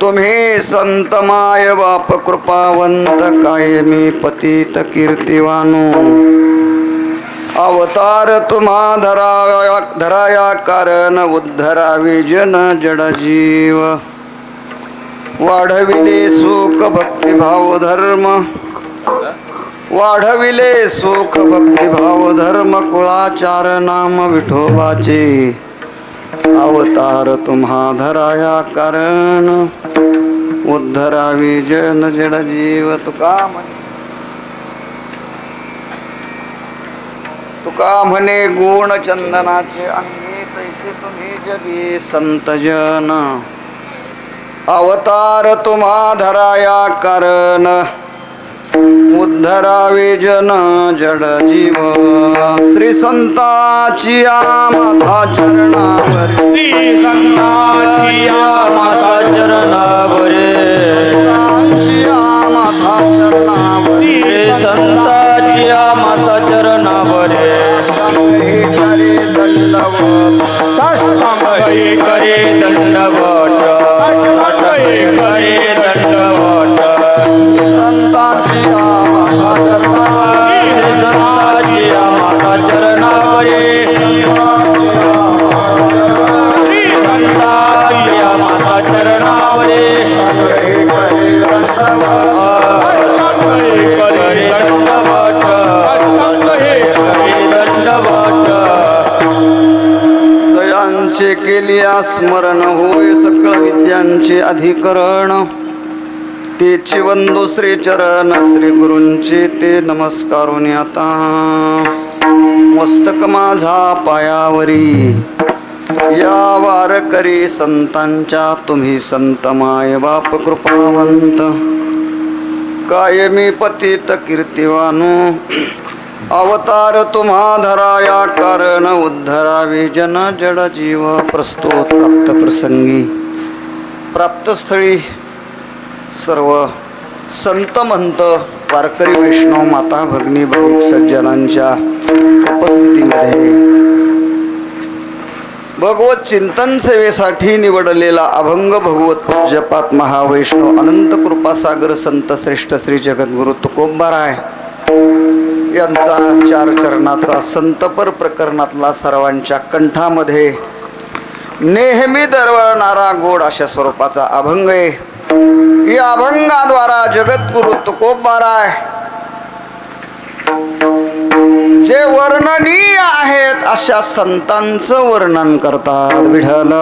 तुम्ही संत माय बाप कृपावंत कायमी पतित कीर्तिवानो अवतार तुम्हा धराया कारण उद्धरावी जन जड जीव वाढविले सुख भक्तिभाव धर्म वाढविले सुख भक्तिभाव धर्म कुळाचार नाम विठोबाचे अवतार तुम्हा धराया कारण उद्धरावी जन जड जीव तुका म्हणे गुण चंदनाचे अंगी तैसे तुम्ही जगी संत जन अवतार तुम्हा धराया कारण उद्धरावे जन जड जीव श्री संताची माता चरणावर श्री संताची माता चरणावर माता चरणावर श्री संताची माता चरणावर करे दंडवत साष्टांग करे दंडवत करे दंडवत संताची माता चरणावर संताची माता चरणावर श्री संताची माता चरणावर करे दंडवत जयांचे केलिया स्मरण होय सकळ विद्यांचे अधिकरण तेचे वंदो श्री चरण श्री गुरूंचे ते नमस्कारून आता मस्तक माझा पायावरी या वारकरी संतांच्या तुम्ही संत माय बाप कृपावंत कायमी पतित कीर्तिवानो अवतार तुम्हा धराया कारण उद्धरावे जन जड जीव प्रस्तुत प्राप्त प्रसंगी प्राप्तस्थळी सर्व संत महंत वारकरी वैष्णव माता भगिनी भाविक सज्जनांच्या उपस्थितीमध्ये भगवत चिंतन सेवेसाठी निवडलेला अभंग भगवत पूज्यपात महावैष्णव अनंत कृपासागर संत श्रेष्ठ श्री जगद्गुरु तुकोबाराय यांचा चार चरणाचा संतपर प्रकरणातला सर्वांच्या कंठामध्ये नेहमी दरवळणारा गोड अशा स्वरूपाचा अभंग आहे. या अभंगाद्वारा जगद्गुरु तुकोबाराय जे वर्णनीय आहेत अशा संतांचं वर्णन करतात. विठ्ठल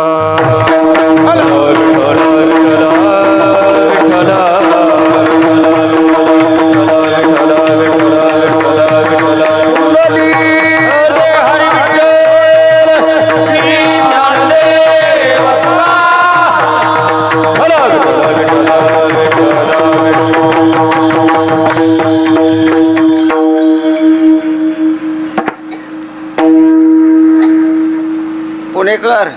पुणेकर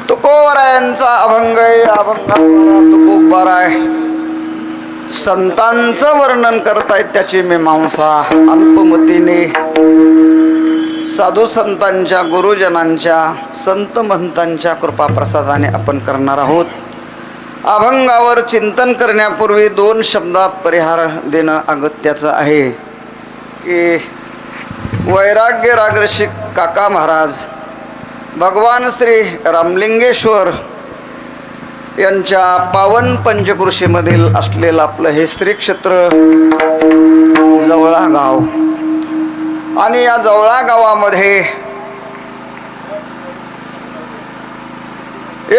तुकोबारायांचा अभंग आहे. अभंगाद्वारा तुकोबाराय संतांचं वर्णन करतायत. त्याची मीमांसा अल्पमतीने साधू संतांच्या गुरुजनांच्या संत महंतांच्या कृपाप्रसादाने आपण करणार आहोत. अभंगावर चिंतन करण्यापूर्वी दोन शब्दात परिहार देणं अगत्याचं आहे की वैराग्य रागरसिक काका महाराज भगवान श्री रामलिंगेश्वर यांच्या पावन पंचकृषीमधील असलेलं आपलं हे श्री क्षेत्र जवळा गाव आणि या जवळा गावामध्ये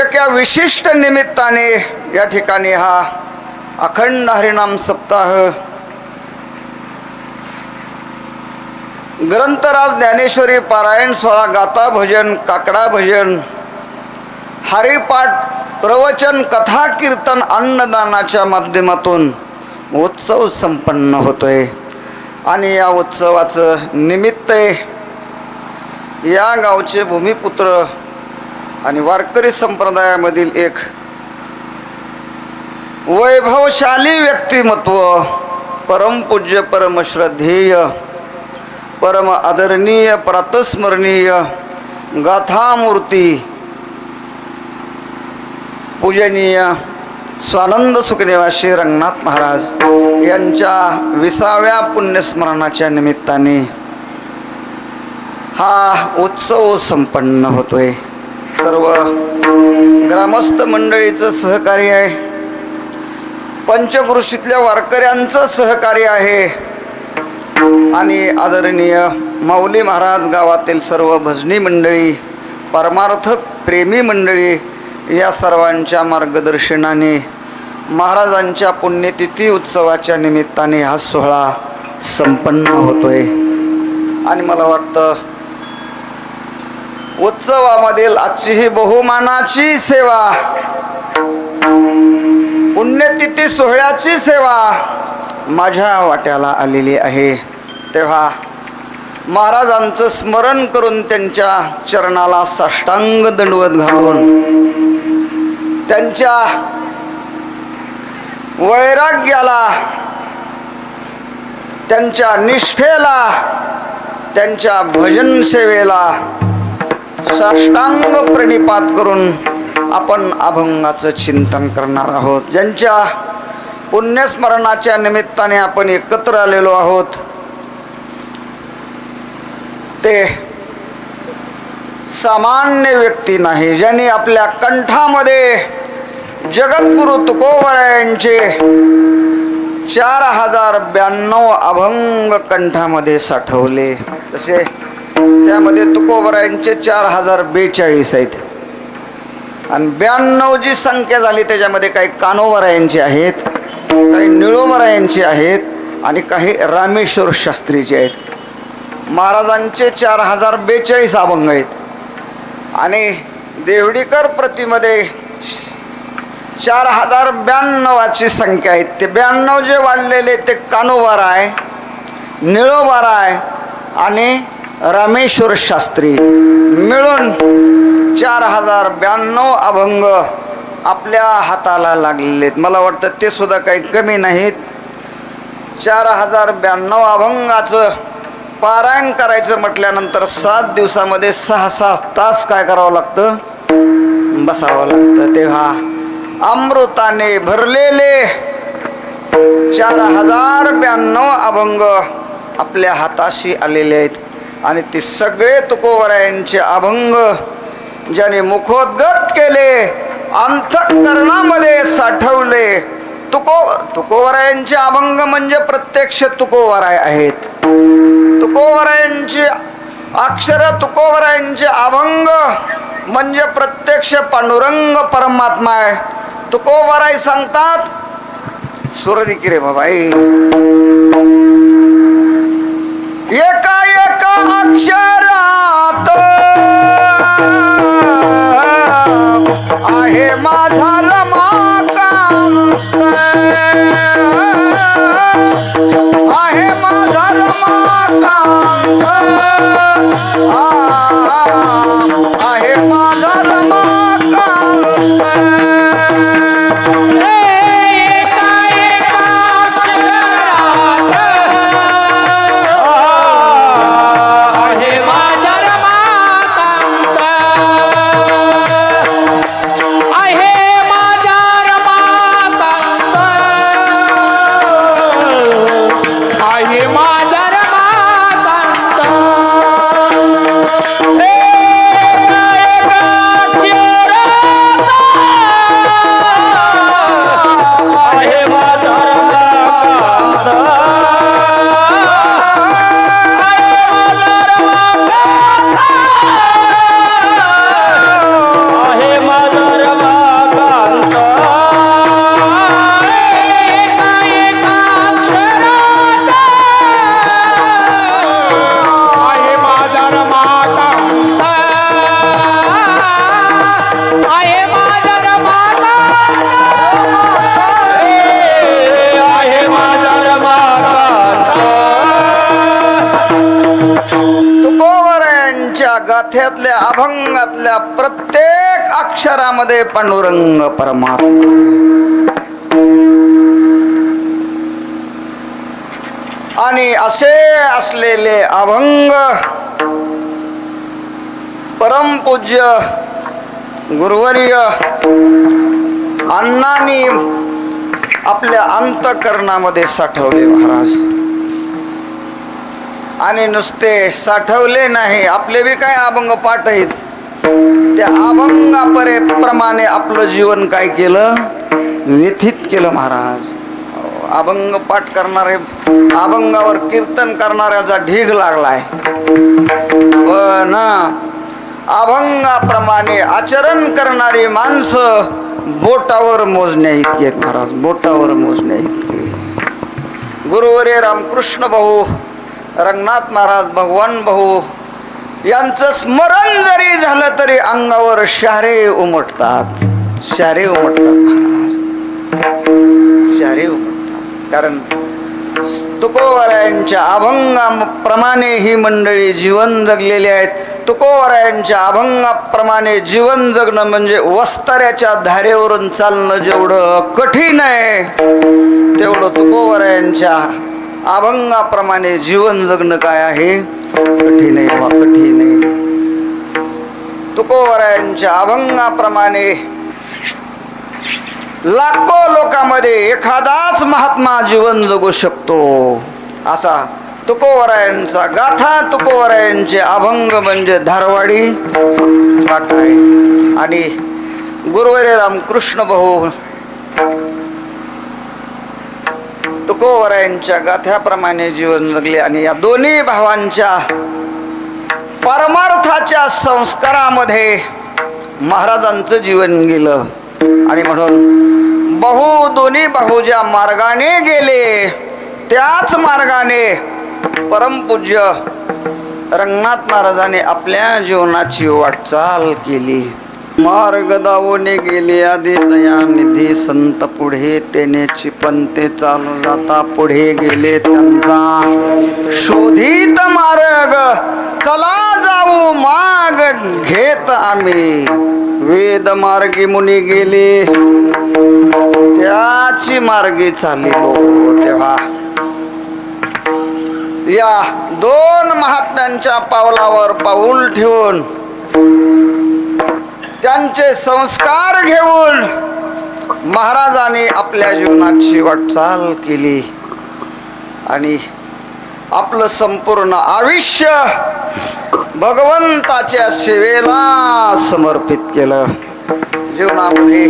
एका विशिष्ट निमित्ताने या ठिकाणी हा अखंड हरिनाम सप्ताह ग्रंथराज ज्ञानेश्वरी पारायण सोहळा गाथा भजन काकडा भजन हरिपाठ प्रवचन कथा कीर्तन अन्नदानाच्या माध्यमातून उत्सव संपन्न होतोय. आणि या उत्सवाचं निमित्त आहे या गावचे भूमिपुत्र आणि वारकरी संप्रदायामधील एक वैभवशाली व्यक्तिमत्व परमपूज्य परमश्रद्धेय परम आदरणीय प्रातस्मरणीय गाथामूर्ती पूजनीय स्वानंद सुखनिवासी रंगनाथ महाराज यांच्या 20व्या पुण्यस्मरणाच्या निमित्ताने हा उत्सव संपन्न होतोय. सर्व ग्रामस्थ मंडळीचं सहकार्य आहे, पंचक्रोशीतल्या वारकऱ्यांचं सहकार्य आहे आणि आदरणीय माऊली महाराज गावातील सर्व भजनी मंडळी, परमार्थ प्रेमी मंडळी या सर्वांच्या मार्गदर्शनाने महाराजांच्या पुण्यतिथी उत्सवाच्या निमित्ताने हा सोहळा संपन्न होतोय. आणि मला वाटतं उत्सवामधील आजची ही बहुमानाची सेवा, पुण्यतिथी सोहळ्याची सेवा माझ्या वाट्याला आलेली आहे. तेव्हा महाराजांचं स्मरण करून त्यांच्या चरणाला साष्टांग दंडवत घालून त्यांच्या वैराग्याला, त्यांच्या निष्ठेला, त्यांच्या भजन सेवेला साष्टांग प्रणिपात करून आपण अभंगाचं चिंतन करणार आहोत. ज्यांच्या पुण्यस्मरणाच्या निमित्ताने आपण एकत्र आलेलो आहोत ते सामान्य व्यक्ती नाही, ज्यांनी आपल्या कंठामध्ये जगद्गुरु तुकोबरायांचे 4092 अभंग कंठामध्ये साठवले. तसे त्यामध्ये तुकोबरायांचे 4042 आहेत आणि 92 जी संख्या झाली त्याच्यामध्ये काही कानोबरायांची आहेत, काही निळोबरायांची आहेत आणि काही रामेश्वर शास्त्रीचे आहेत. महाराजांचे 4042 अभंग आहेत आणि देवडीकर प्रतिमध्ये 4092ची संख्या आहे. ते 92 जे वाढलेले ते कानोबार आहे, निळोबार आहे आणि रामेश्वर शास्त्री मिळून 4092 अभंग आपल्या हाताला लागलेले आहेत. मला वाटतं ते सुद्धा काही कमी नाहीत. 4092 अभंगाचं पारायण करायचं म्हटल्यानंतर 7 दिवसामध्ये 6-6 तास काय करावं लागतं, बसावं लागतं. तेव्हा अमृताने भरलेले 4092 अभंग आपल्या हाताशी आलेले आहेत आणि ते सगळे तुकोबरायांचे अभंग ज्याने मुखोद्गत केले, अंतःकरणामध्ये साठवले. तुकोबरायांचे अभंग म्हणजे प्रत्यक्ष तुकोबराय आहेत. तुकोबरायांची अक्षर, तुकोबरायांचे अभंग म्हणजे प्रत्यक्ष पांडुरंग परमात्मा आहे. तुकोबराय सांगतात, सुरदिकी रे बाबा, एका एका अक्षरात आहे माझा रमाकांत, आहे माझा रमाकांत, आहे माझा रमाकांत. गाथ्यातल्या अभंगातल्या प्रत्येक अक्षरामध्ये पांडुरंग परमात्मा. आणि असे असलेले अभंग परमपूज्य गुरुवर्य अण्णांनी आपल्या अंतःकरणामध्ये साठवले महाराज. आणि नुसते साठवले नाही, आपले बी काय अभंग पाठ आहेत, त्या अभंगाप्रमाणे आपलं जीवन काय केलं, व्यथित केलं महाराज. अभंग पाठ करणारे, अभंगावर कीर्तन करणाऱ्याचा ढीग लागलाय, पण अभंगाप्रमाणे आचरण करणारी माणसं बोटावर मोजण्या इतकी आहेत महाराज, बोटावर मोजण्या इतकी. गुरुवर्य रामकृष्ण भाऊ, रंगनाथ महाराज, भगवान भाऊ यांचं स्मरण जरी झालं तरी अंगावर शहारे उमटतात, शहारे उमटतात महाराज, शहारे उमटतात. कारण तुकोबरायांच्या अभंगाप्रमाणे ही मंडळी जीवन जगलेली आहेत. तुकोबरायांच्या अभंगाप्रमाणे जीवन जगणं म्हणजे वस्ताऱ्याच्या धारेवरून चालणं जेवढं कठीण आहे, तेवढं तुकोबरायांच्या अभंगाप्रमाणे जीवन जगणं काय आहे, कठीण आहे वा कठीण आहे. तुकोबरायांच्या अभंगाप्रमाणे लाखो लोकांमध्ये एखादाच महात्मा जीवन जगू शकतो, असा तुकोबरायांचा गाथा, तुकोबरायांचे अभंग म्हणजे धारवाडी पाठ आहे. आणि गुरुवर्य रामकृष्ण भाऊ तुकोबरायांच्या गाथ्याप्रमाणे जीवन जगले. आणि या दोन्ही भावांच्या परमार्थाच्या संस्कारामध्ये महाराजांचं जीवन गेलं. आणि म्हणून दोन्ही भाऊ ज्या मार्गाने गेले त्याच मार्गाने परमपूज्य रंगनाथ महाराजांनी आपल्या जीवनाची वाटचाल केली. मार्ग दावोने गेले आधी दयानिधी संत, पुढे तेनेची पंते चालू जाता पुढे गेले त्यांचा शोधित मार्ग. चला जाऊ माग घेत आम्ही, वेद मार्गी मुनी गेले त्याची मार्गी चालिलो. तेव्हा या दोन महात्म्यांच्या पावलावर पाऊल ठेवून, त्यांचे संस्कार घेऊन महाराजांनी आपल्या जीवनाची वाटचाल केली आणि आपलं संपूर्ण आयुष्य भगवंताच्या सेवेला समर्पित केलं. जीवनामध्ये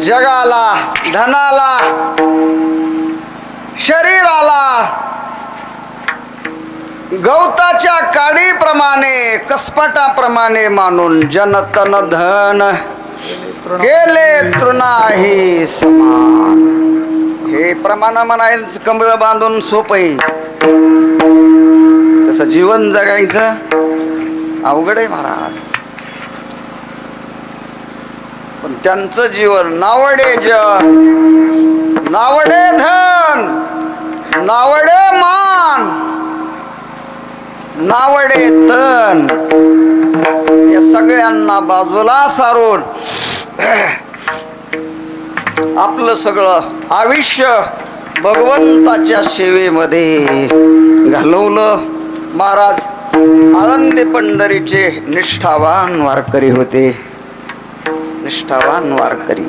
जगाला, धनाला, शरीराला गवताच्या काडीप्रमाणे, कसपटाप्रमाणे मानून जन तन धन गेले तृणाही समान. हे प्रमाण म्हणायचं कमळ बांधून सोपं, तसं जीवन जगायचं अवघड आहे महाराज. पण त्यांचं जीवन नावडे जन, नावडे धन, नावडे मान, नावडे तन, या सगळ्यांना बाजूला सारून आपलं सगळं आयुष्य भगवंताच्या सेवेमध्ये घालवलं. महाराज आळंदी पंढरीचे निष्ठावान वारकरी होते, निष्ठावान वारकरी.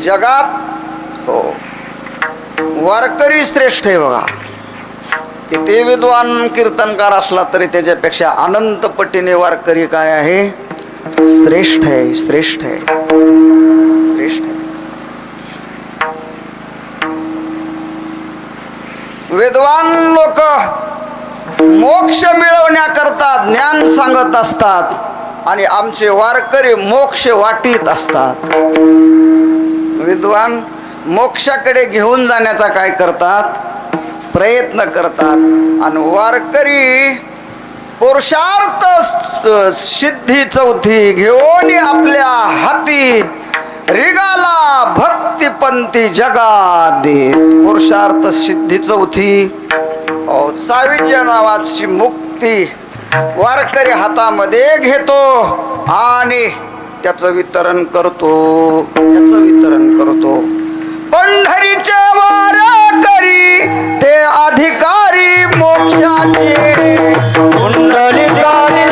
जगात हो वारकरी श्रेष्ठ आहे बघा. किती विद्वान कीर्तनकार असला तरी त्याच्यापेक्षा अनंत पटीने वारकरी काय आहे, श्रेष्ठ आहे, श्रेष्ठ आहे, श्रेष्ठ आहे. विद्वान लोक मोक्ष मिळवण्याकरता ज्ञान सांगत असतात आणि आमचे वारकरी मोक्ष वाटीत असतात. विद्वान मोक्षाकडे घेऊन जाण्याचा काय करतात, प्रयत्न करतात आणि वारकरी पुरुषार्थ सिद्धी चौथी घेऊन आपल्या हाती रिगाला भक्तिपंथी जगा देत. पुरुषार्थ सिद्धी चौथी सावित्र्य नावाची मुक्ती वारकरी हातामध्ये घेतो आणि त्याचं वितरण करतो, त्याचं वितरण करतो. पंढरीचे वारकरी ते अधिकारी मोक्षाचे, कुंडलिकानी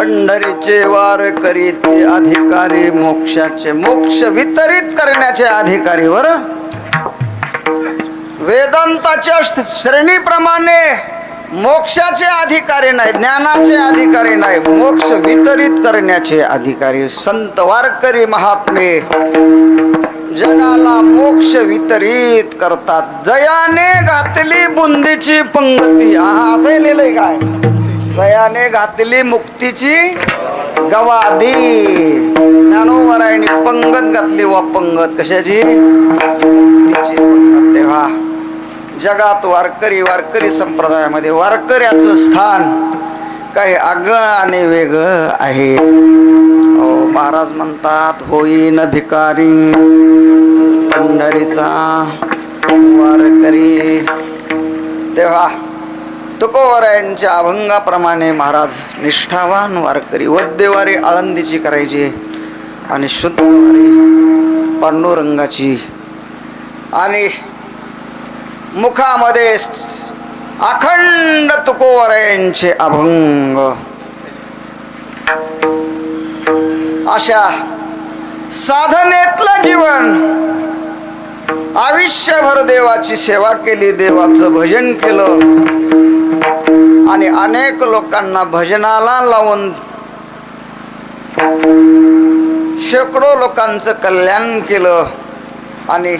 पंढरीचे वार करीते अधिकारी मोक्षाचे, मोक्ष वितरित करण्याचे अधिकारी. बर वेदांताच्या श्रेणीप्रमाणे मोक्षाचे अधिकारी नाही, ज्ञानाचे अधिकारी नाही, मोक्ष वितरित करण्याचे अधिकारी. संत वारकरी महात्मे जगाला मोक्ष वितरित करतात. जयाने घातली बुंदीची पंगती. असं लिहिलंय काय? जयाने घातली मुक्तीची गवादी. ज्ञानोबरायणी पंगत घातली वा पंगत. कशाची? मुक्तीची पंगत. तेव्हा जगात वारकरी संप्रदायामध्ये वारकऱ्याचं स्थान काही आगळं आणि वेगळं आहे. महाराज म्हणतात, होईन भिकारी पंढरीचा वारकरी. तेव्हा तुकोबरायांच्या अभंगाप्रमाणे महाराज निष्ठावान वारकरी, वद्यवारी आळंदीची करायची आणि शुद्धवारी पांडुरंगाची, आणि मुखामध्ये अखंड तुकोबरायांचे अभंग. अशा साधनेतलं जीवन, आयुष्यभर देवाची सेवा केली, देवाचं भजन केलं आणि अनेक लोकांना भजनाला लावून शेकडो लोकांचं कल्याण केलं आणि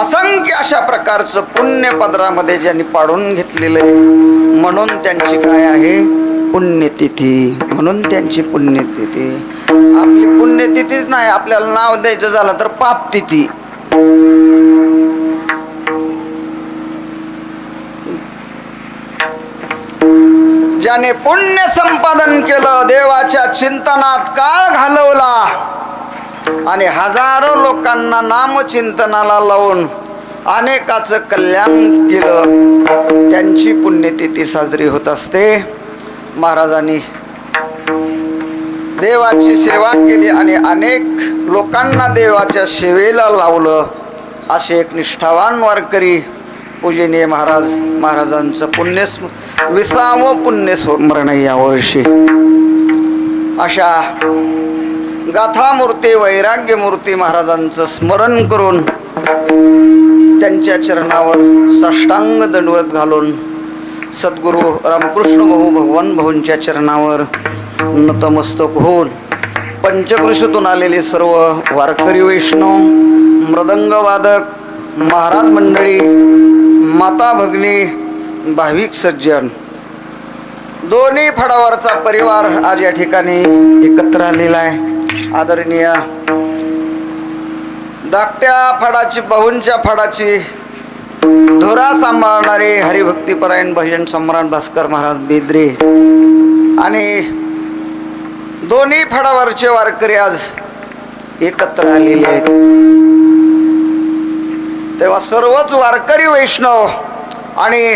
असंख्य अशा प्रकारचं पुण्य पदरामध्ये ज्यांनी पाडून घेतलेलं आहे. म्हणून त्यांची काय आहे? पुण्यतिथी. म्हणून त्यांची पुण्यतिथी. आपली पुण्यतिथीच नाही, आपल्याला नाव द्यायचं झालं तर पापतिथी. ज्याने पुण्य संपादन केलं, देवाच्या चिंतनात काळ घालवला आणि हजारो लोकांना नामचिंतनाला लावून अनेकाचं कल्याण केलं, त्यांची पुण्यतिथी साजरी होत असते. महाराजांनी देवाची सेवा केली आणि अनेक लोकांना देवाच्या सेवेला लावलं. असे एक निष्ठावान वारकरी पूजनीय महाराजांचं 20वे पुण्यस्मरण यावर्षी. अशा गाथामूर्ती, वैराग्यमूर्ती महाराजांचं स्मरण करून त्यांच्या चरणावर साष्टांग दंडवत घालून सद्गुरू रामकृष्ण भाऊ भगवान भाऊंच्या चरणावर नतमस्तक होऊन पंचकृषीतून आलेले सर्व वारकरी वैष्णव, मृदंगवादक, महाराज मंडळी, माता भगिनी, भाविक सज्जन, दोन्ही फडावरचा परिवार आज या ठिकाणी एकत्र आलेला आहे. आदरणीय धाकट्या फडाची, भाऊंच्या फडाची धुरा सांभाळणारे हरिभक्तीपरायण भजन सम्राट भास्कर महाराज बेदरे आणि दोन्ही फडावरचे वारकरी आज एकत्र आलेले आहेत. तेव्हा सर्वच वारकरी वैष्णव आणि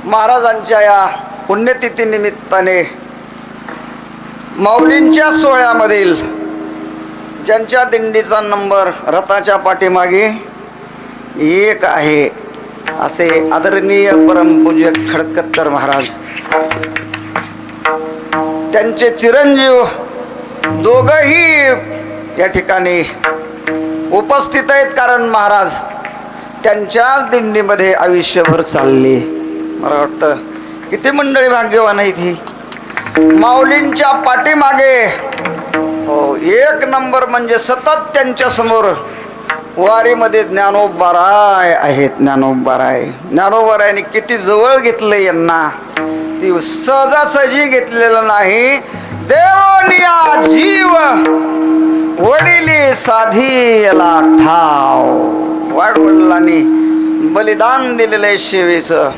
महाराजांच्या या पुण्यतिथी निमित्ताने माऊलींच्या सोहळ्यामधील ज्यांच्या दिंडीचा नंबर रथाच्या पाठीमागे 1 आहे असे आदरणीय परमपूज्य खडकतर महाराज, त्यांचे चिरंजीव दोघंही या ठिकाणी उपस्थित आहेत. कारण महाराज त्यांच्याच दिंडीमध्ये आयुष्यभर चालले. मला वाटतं किती मंडळी भाग्यवान आहेत ही. माऊलींच्या पाठीमागे 1 नंबर म्हणजे सतत त्यांच्या समोर वारीमध्ये ज्ञानोबाराय आहेत. ज्ञानोबारायने किती जवळ घेतलं यांना, ती सहजासहजी घेतलेलं नाही. देवनिया जीव वडिली साधी याला ठाव. वाडवडिलांनी बलिदान दिलेलं आहे सेवेचं.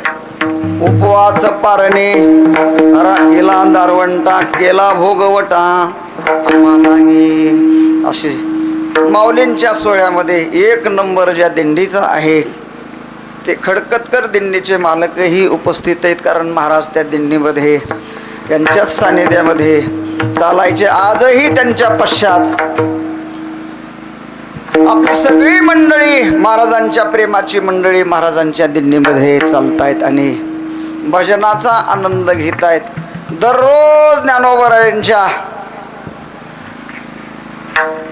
उपवास पारणे केला दारवंटा, केला भोगवटा आम्हाला. अशी माऊलींच्या सोहळ्यामध्ये 1 नंबर ज्या दिंडीचा आहे ते खडकतकर दिंडीचे मालकही उपस्थित आहेत. कारण महाराज त्या दिंडीमध्ये यांच्या सानिध्यामध्ये चालायचे. आजही त्यांच्या पश्चात आपली सगळी मंडळी, महाराजांच्या प्रेमाची मंडळी महाराजांच्या दिंडीमध्ये चालतायत आणि भजनाचा आनंद घेत आहेत. दररोज ज्ञानोबरायांच्या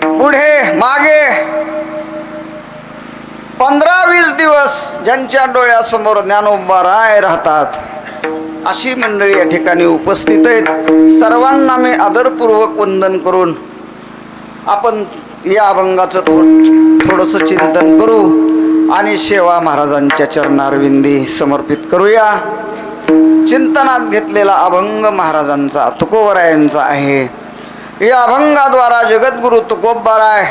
पुढे मागे 15-20 दिवस ज्यांच्या डोळ्यासमोर ज्ञानोबराय राहतात अशी मंडळी या ठिकाणी उपस्थित आहेत. सर्वांना मी आदरपूर्वक वंदन करून आपण या अभंगाचं थोडंसं चिंतन करू आणि शेवा महाराजांच्या चरणारविंदी समर्पित करूया. चिंतनात घेतलेला अभंग महाराजांचा तुकोबरायांचा आहे. या अभंगाद्वारा जगद्गुरु तुकोबराय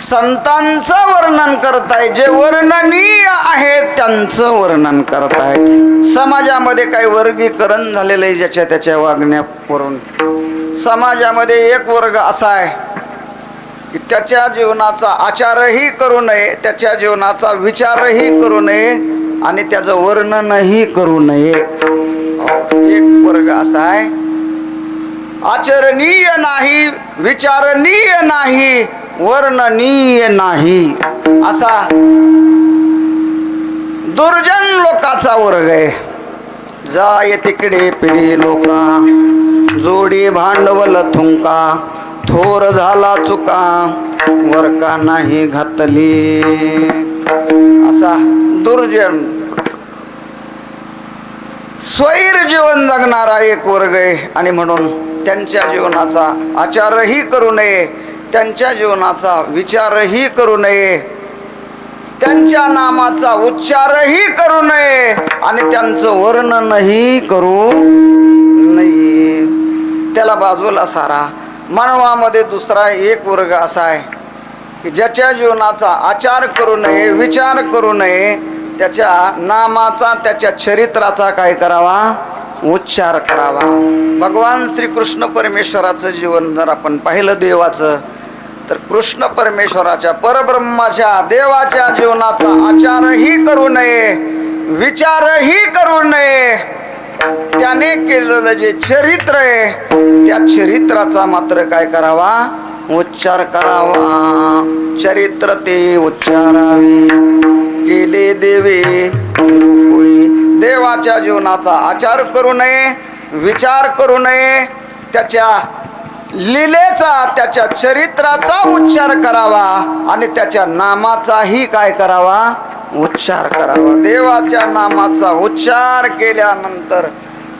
संतांचं वर्णन करतायत. जे वर्णनीय आहेत त्यांचं वर्णन करतायत. समाजामध्ये काही वर्गीकरण झालेलं आहे ज्याच्या त्याच्या वागण्यावरून. समाजामध्ये एक वर्ग असा आहे की त्याच्या जीवनाचा आचारही करू नये, त्याच्या जीवनाचा विचारही करू नये आणि त्याचं वर्णनही करू नये. एक वर्ग असा आहे आचरणीय नाही, विचारणीय नाही, वर्णनीय नाही असा दुर्जन लोकाचा वर्ग आहे. जाय तिकडे पिढी लोका, जोडी भांडवल थुंका, थोर झाला चुका, वरका नाही घातली असा दुर्जन स्वैर जीवन जगणारा एक वर्ग आहे. आणि म्हणून त्यांच्या जीवनाचा आचारही करू नये, त्यांच्या जीवनाचा विचारही करू नये, त्यांच्या नामाचा उच्चारही करू नये आणि त्यांचं वर्णनही करू नये. त्याला बाजूला सारा. मानवामध्ये दुसरा एक वर्ग असा आहे की ज्याच्या जीवनाचा आचार करू नये, विचार करू नये, त्याच्या नामाचा, त्याच्या चरित्राचा काय करावा, उच्चार करावा. भगवान श्रीकृष्ण परमेश्वराचं जीवन जर आपण पाहिलं देवाचं, तर कृष्ण परमेश्वराच्या परब्रह्माच्या देवाच्या जीवनाचा आचारही करू नये, विचारही करू नये. त्याने केलेलं जे चरित्र आहे त्या चरित्राचा मात्र काय करावा, उच्चार करावा. चरित्र ते उच्चारावे, केले देवे गोकुळी. देवाच्या जीवनाचा आचार करू नये, विचार करू नये, त्याच्या लीलेचा, त्याच्या चरित्राचा उच्चार करावा आणि त्याच्या नामाचाही काय करावा, उच्चार करावा. देवाच्या नामाचा उच्चार केल्यानंतर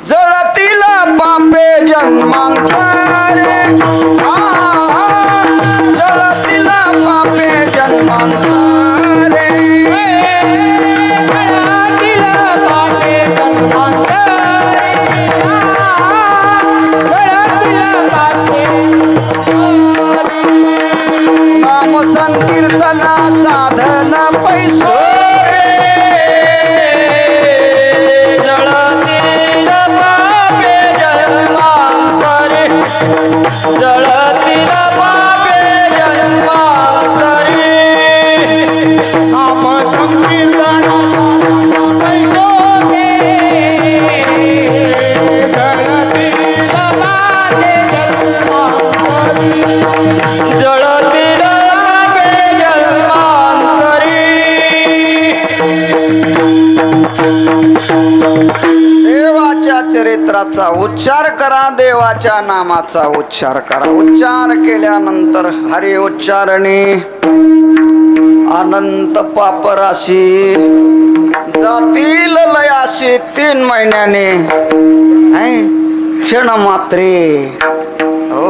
जळतील पापे जन्मांतरे, जळतील पापे जन्मांतरे, जळतील पापे जन्मांतरे, जळतील पापे. नाम संकीर्तना साधन पैसो जळतील पापे जन्मांतरी, नाम संकीर्तनाचा पैसो घे. जळतील पापे जन्मांतरी, जळतील पापे जन्मांतरी. देवाच्या चरित्राचा उच्चार करा, देवाच्या नामाचा उच्चार करा. उच्चार केल्यानंतर हरी उच्चारणे अनंत पापराशी जातील लयाशी. 3 महिन्याने क्षण मात्रे हो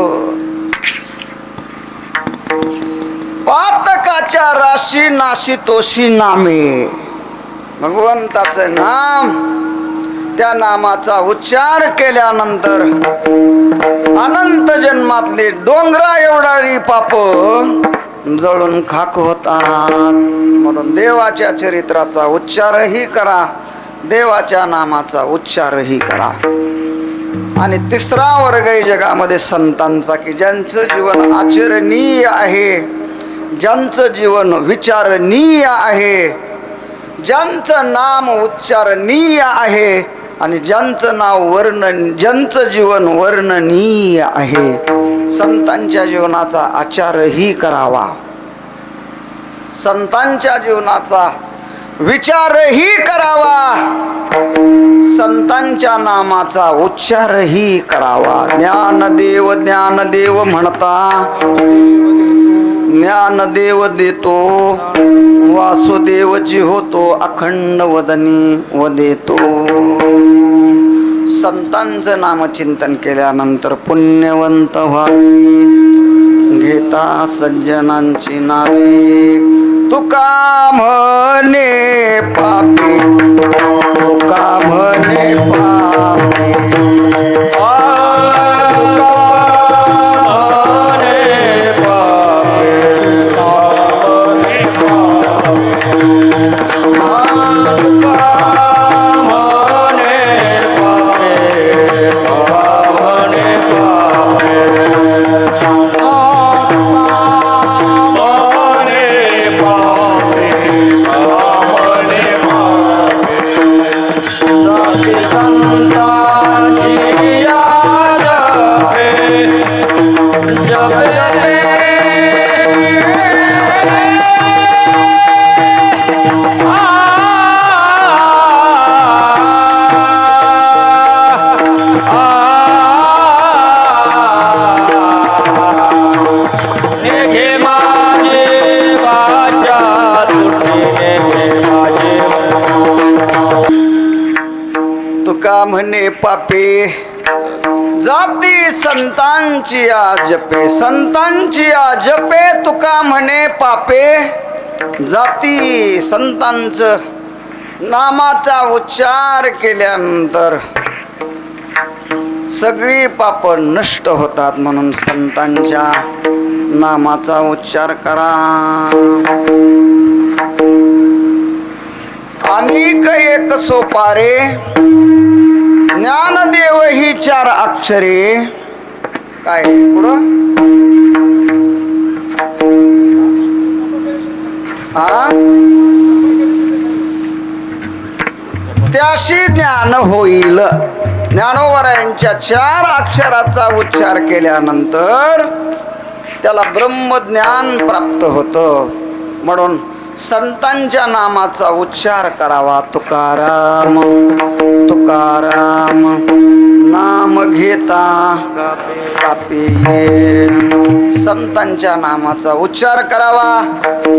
पातकाच्या राशी नाशी तोशी नामे. भगवंताचं नाम, त्या नामाचा उच्चार केल्यानंतर अनंत जन्मातली डोंगरा एवढारी पाप जळून खाक होतात. म्हणून देवाच्या चरित्राचा उच्चारही करा, देवाच्या नामाचा उच्चारही करा. आणि तिसरा वर्ग आहे जगामध्ये संतांचा की ज्यांचं जीवन आचरणीय आहे, ज्यांचं जीवन विचारणीय आहे, ज्यांचं नाम उच्चारणीय आहे आणि ज्यांचं नाव ज्यांचं जीवन वर्णनीय आहे. संतांच्या जीवनाचा आचारही करावा, संतांच्या जीवनाचा विचारही करावा. संतांच्या नामाचा उच्चारही करावा. ज्ञानदेव ज्ञानदेव म्हणता ज्ञानदेव देतो, वासुदेवजी होतो अखंड वदनी वदेतो. संतांचं नामचिंतन केल्यानंतर पुण्यवंत व्हावे. घेता सज्जनांची नावे, तुका म्हणे पापी, तुका म्हणे पापी. तुका म्हणे पापे, जाती संतांची जपे. संतांची जपे तुका म्हणे पापे. जाती संतांचं नामाचा उच्चार केल्यानंतर सगळी पाप नष्ट होतात. म्हणून संतांच्या नामाचा उच्चार करा. अनेक एक सोपारे, ज्ञानदेव ही 4 अक्षरे. काय पुढं त्याशी ज्ञान होईल. ज्ञानोबरायांच्या 4 अक्षराचा उच्चार केल्यानंतर त्याला ब्रह्मज्ञान प्राप्त होतं. म्हणून संतांच्या नामाचा उच्चार करावा. तुकाराम तुकाराम नाम घेता पापी. संतांच्या नामाचा उच्चार करावा.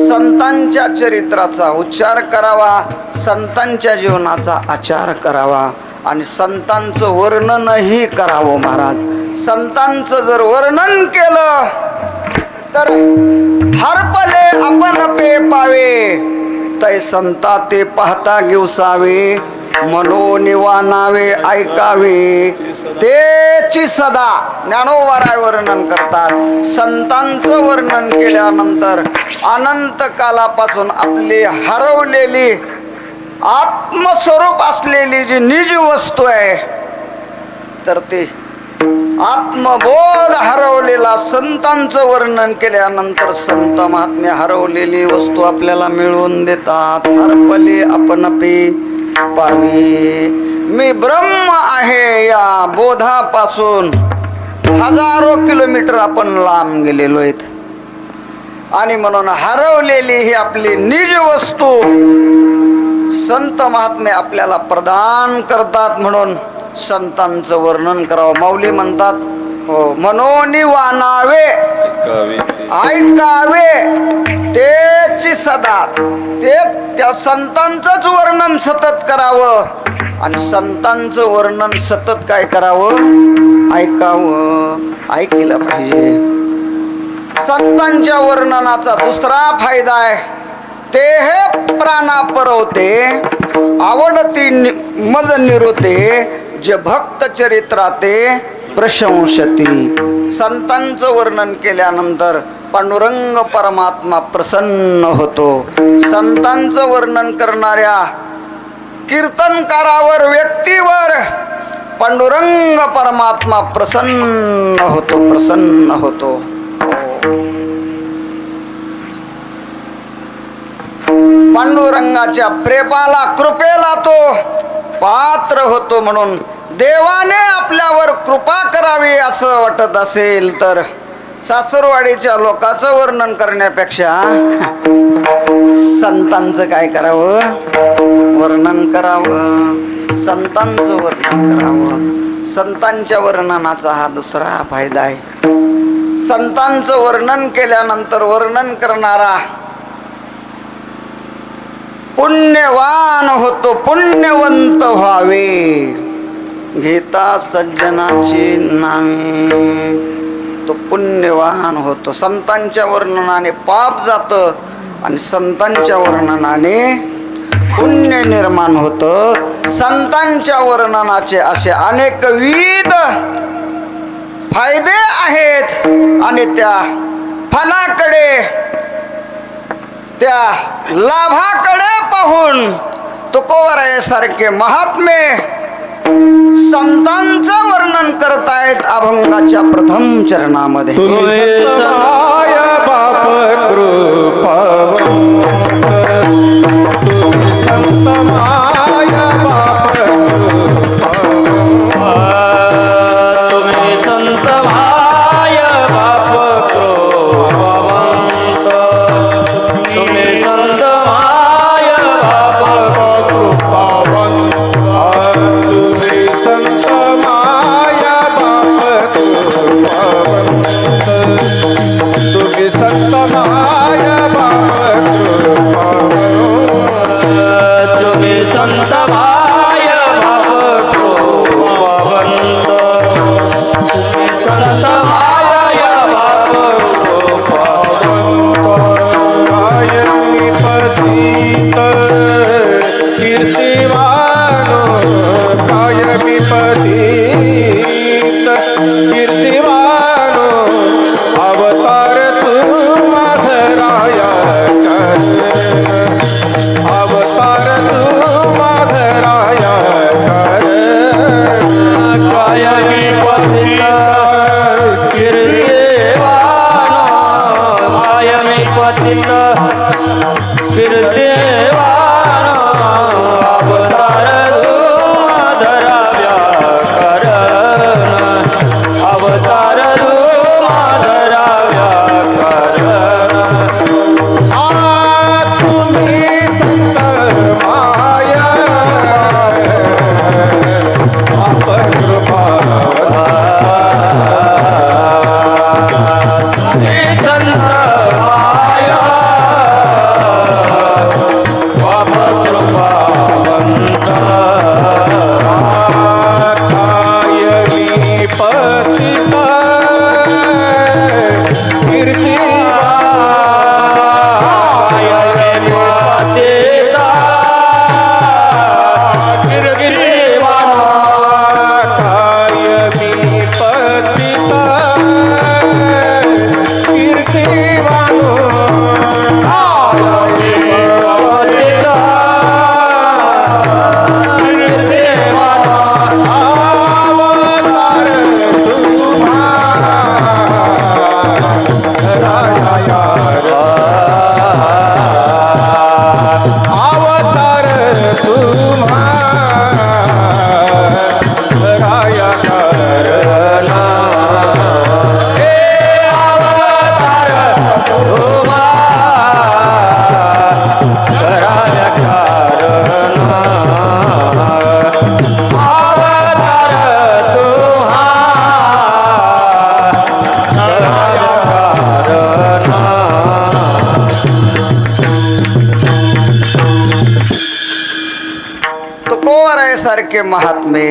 संतांच्या चरित्राचा उच्चार करावा. संतांच्या जीवनाचा आचार करावा. आणि संतांचं वर्णनही करावं. महाराज, संतांचं जर वर्णन केलं तर हरपले आपण पे पावे. तै संता ते पाहता घेवसावे, मनोनिवानावे ऐकावे. तेची सदा ज्ञानोबराय वर्णन करतात. संतांचं वर्णन केल्यानंतर अनंत कालापासून आपली हरवलेली आत्मस्वरूप असलेली जी निज वस्तू आहे, तर ते आत्मबोध हरवलेला संतांचं वर्णन केल्यानंतर संत महात्म्य हरवलेली वस्तू आपल्याला मिळवून देतात. हरपले आपण पे पावे. मी ब्रह्म आहे या बोधापासून हजारो किलोमीटर आपण लांब गेलेलो आहेत. आणि म्हणून हरवलेली ही आपली निज वस्तू संत महात्मे आपल्याला प्रदान करतात. म्हणून संतांचं वर्णन करावं. माऊली म्हणतात, हो, मनोनिवानावे ऐकावे तेची सदा. ते त्या संतांचंच वर्णन सतत करावं. आणि संतांचं वर्णन सतत काय करावं? ऐकावं, ऐकलं पाहिजे. संतांच्या वर्णनाचा दुसरा फायदा आहे, ते हे प्राणा परवते आवडती मज निरोते, जे भक्त चरित्राते प्रशंसती. संतांचं वर्णन केल्यानंतर पांडुरंग परमात्मा प्रसन्न होतो. संतांचं वर्णन करणाऱ्या कीर्तनकारावर, व्यक्तीवर पांडुरंग परमात्मा प्रसन्न होतो, प्रसन्न होतो. पांडुरंगाच्या प्रेमाला, कृपेला तो पात्र होतो. म्हणून देवाने आपल्यावर कृपा करावी असं वाटत असेल तर सासुरवाडीच्या लोकांचं वर्णन करण्यापेक्षा संतांचं काय करावं? वर्णन करावं. संतांचं वर्णन करावं. संतांच्या वर्णनाचा हा दुसरा फायदा आहे. संतांचं वर्णन केल्यानंतर वर्णन करणारा पुण्यवान होतो, पुण्यवंत व्हावे. घेता सज्जनाची नावे तो पुण्यवान होतो. संतांच्या वर्णनाने पाप जातं आणि संतांच्या वर्णनाने पुण्य निर्माण होतं. संतांच्या वर्णनाचे असे अनेक विविध फायदे आहेत आणि त्या फलाकडे, त्या लाभाकडे पाहून तुकोबरायासारखे महात्मे संतांचं वर्णन करतायत अभंगाच्या प्रथम चरणामध्ये. तुम्ही सहाय बाप कृपावंत, तुम्ही संत माय बाप कृपावंत, तुम्ही संत माय बाप कृपावंत, तुम्ही संत माय बाप कृपावंत, तुम्ही संत माया बाप कृपावंत, तुम्ही संत माया बाप कृपावंत, तुम्ही संत माया बाप कृपावंत, तुम्ही संत माया बाप कृपावंत. कायमी पतित कीर्तिवान, कायमी पतित कीर्तिवान, अवतार तू माधराया कर, अवतार तू माधराया कर. कायमी पतित कीर्तिवान, कायमी पतित कीर्तिवान, अवतार धराव्या करण, अवतार धराव्या करण. तुम्ही संत माया बाप कृपावंत, तुम्ही संत माया बाप कृपावंत. कायमी पतित कीर्तिवान, कायमी पतित कीर्तिवान, कायमी पतित कीर्तिवान, कायमी पतित कीर्तिवान, अवतार तुम्हा राया अवतार तुम्हा राया करना, हे अवतार तुम्हा राया करना, अवतार तुम्हा राया करना. तुकोबरायासारखे महात्मे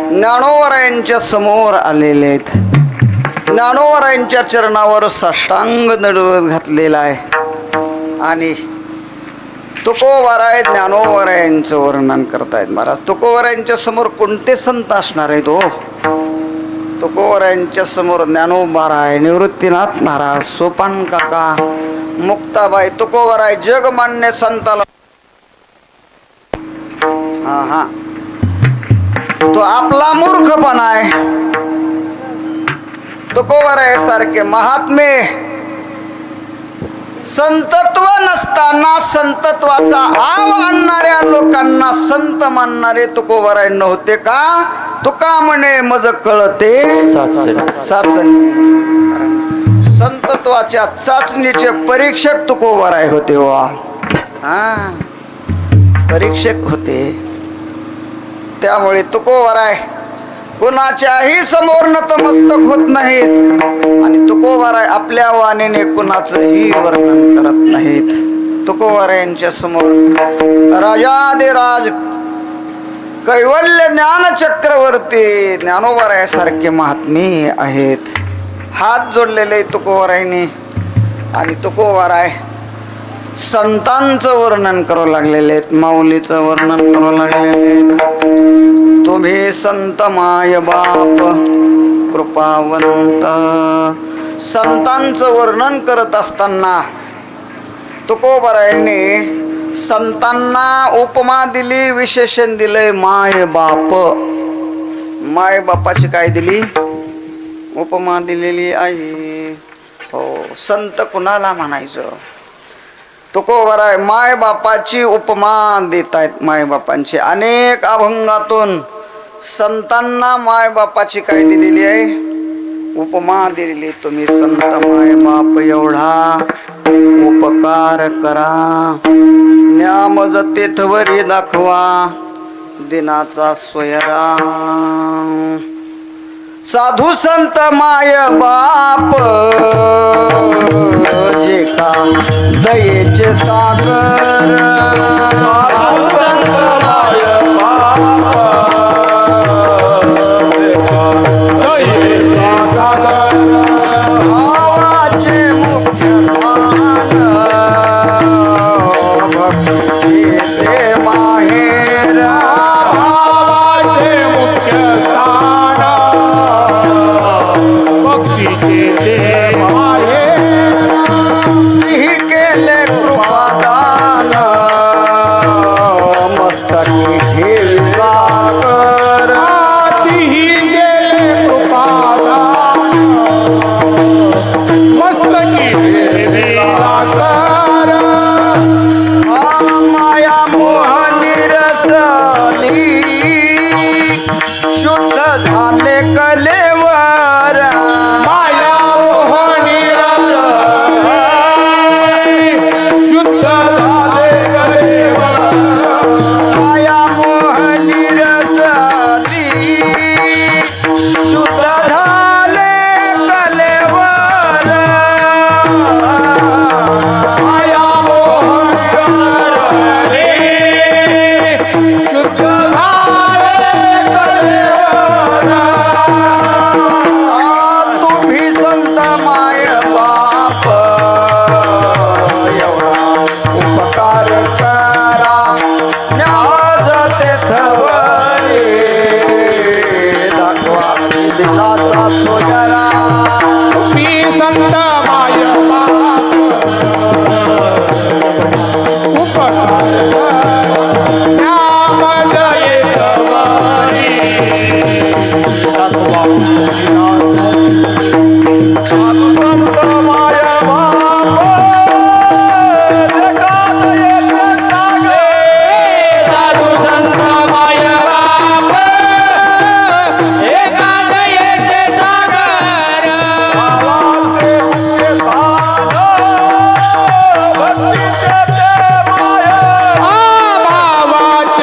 ज्ञानोबरायांच्या समोर आलेले आहेत. ज्ञानोबरायांच्या चरणावर साष्टांग दंडवत घातलेला आहे आणि तुकोबराय ज्ञानोबरायांचं वर्णन करतायत. महाराज तुकोबरायांच्या समोर कोणते संत असणार आहेत हो? तुकोबरायांच्या समोर ज्ञानोबराय, निवृत्तीनाथ महाराज, सोपान काका, मुक्ताबाई. तुकोबराय जगमान्य संताला हा तो आपला मूर्खपणा आहे. तुकोबरायासारखे महात्मे संतत्व नसताना संतत्वाचा आव आणणाऱ्या लोकांना संत मानणारे तुकोबराय नव्हते का? तुका म्हणे मज कळते चाचणी. संतत्वाच्या चाचणीचे परीक्षक तुकोबराय होते वा. हा, परीक्षक होते. त्यामुळे तुकोबराय कुणाच्याही समोर नतमस्तक होत नाहीत आणि तुकोबराय आपल्या वाणीने कुणाचंही वर्णन करत नाहीत. तुकोबरायांच्या समोर राजाधिराज कैवल्य ज्ञान चक्रवर्ती ज्ञानोबरायासारखे महात्मे आहेत. हात जोडलेले तुकोबरायने आणि तुकोबराय संतांचं वर्णन करू लागलेले आहेत, माऊलीचं वर्णन करू लागलेले आहेत. तुम्ही संत माय बाप कृपावंत. संतांचं वर्णन करत असताना तुकोबरायने संतांना उपमा दिली, विशेषण दिलंय माय बाप. माय बापाची काय दिली? उपमा दिलेली आहे. हो, संत कुणाला म्हणायचं? तुकोबराय माय बापाची उपमा देत आहेत. माय बापांची अनेक अभंगातून संतांना माय बापाची काय दिलेली आहे? उपमा दिलेली. तुम्ही संत माय बाप एवढा उपकार करा, न्यामज तेथवरी दाखवा दिनाचा सोयरा. साधू संत माय बाप जे का दयेचे सागर. साधू संत माय बाप दयेचे सागर. भावाचे मुख्य स्थान भक्ती ते माहेरा. भावाचे मुख्य स्थान भक्तीचे ते माहेर. ही केले कृपादान मस्तकी ठेविला कर. तीही गेले कृपादान मस्तकी ठेविला कर. माया मोहनी रसली शुद्ध झाले कलेवर. माया मोहनी रस शुद्ध झाले कलेवर. माया मोहनी रसली शुद्ध झाले कलेवर. माया मोहनी रस शुद्ध झाले कलेवर. तुम्ही संत माय बाप एवढा उपकार करा, न्याज तेथवरी दाखवा दिनाचा सोयरा. मी संत माय बाप उपकार त्यामध्ये येतवारी दाखवा साधू संत माय बाप जगात येते सागर. साधू संत माय बाप एकात येते सागर. भावाचे मुख्य स्थान भक्तीचे ते माहेर. भावाचे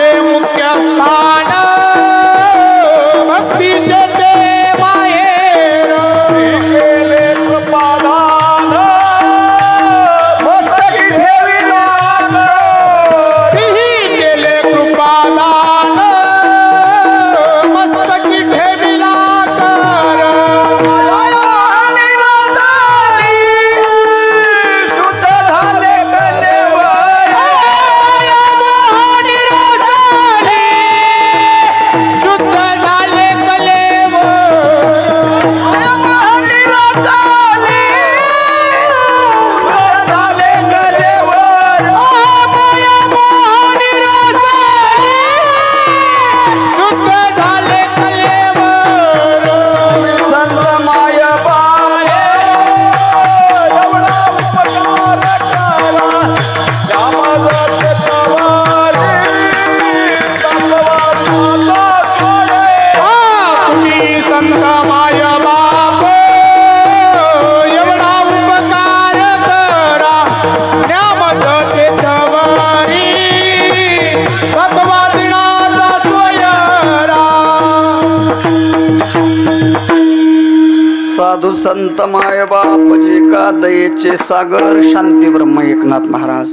साधू संत माय बाप जे का दयेचे सागर शांती ब्रह्म एकनाथ महाराज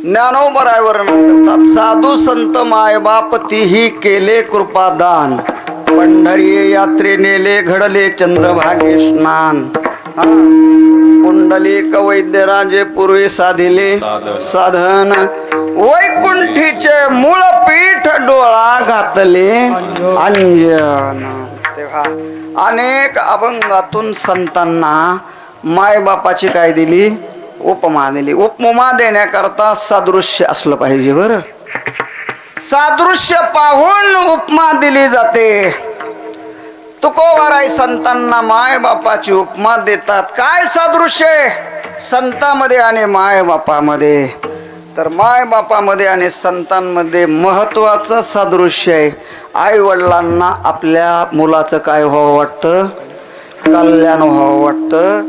ज्ञानोबराय वर्णन करतात. साधू संत माय बाप तीही केले कृपादान, पंढरी यात्रे नेले घडले चंद्रभागे स्नान. कुंडलिक वैद्यराजे पूर्वी साधिले साधन, वैकुंठीचे मूळ पीठ डोळा घातले अंजन. तेव्हा अनेक अभंगातून संतांना मायबापाची काय दिली? उपमा दिली. उपमा देण्याकरता सादृश्य असलं पाहिजे. बरं, सादृश्य पाहून उपमा दिली जाते. तुकोबाराय संतांना माय बापाची उपमा देतात. काय सादृश्य संतांमध्ये आणि माय बापामध्ये? तर माय बापामध्ये आणि संतांमध्ये महत्वाचं सादृश्य आहे. आई वडिलांना आपल्या मुलाचं काय व्हावं वाटतं? कल्याण व्हावं वाटतं.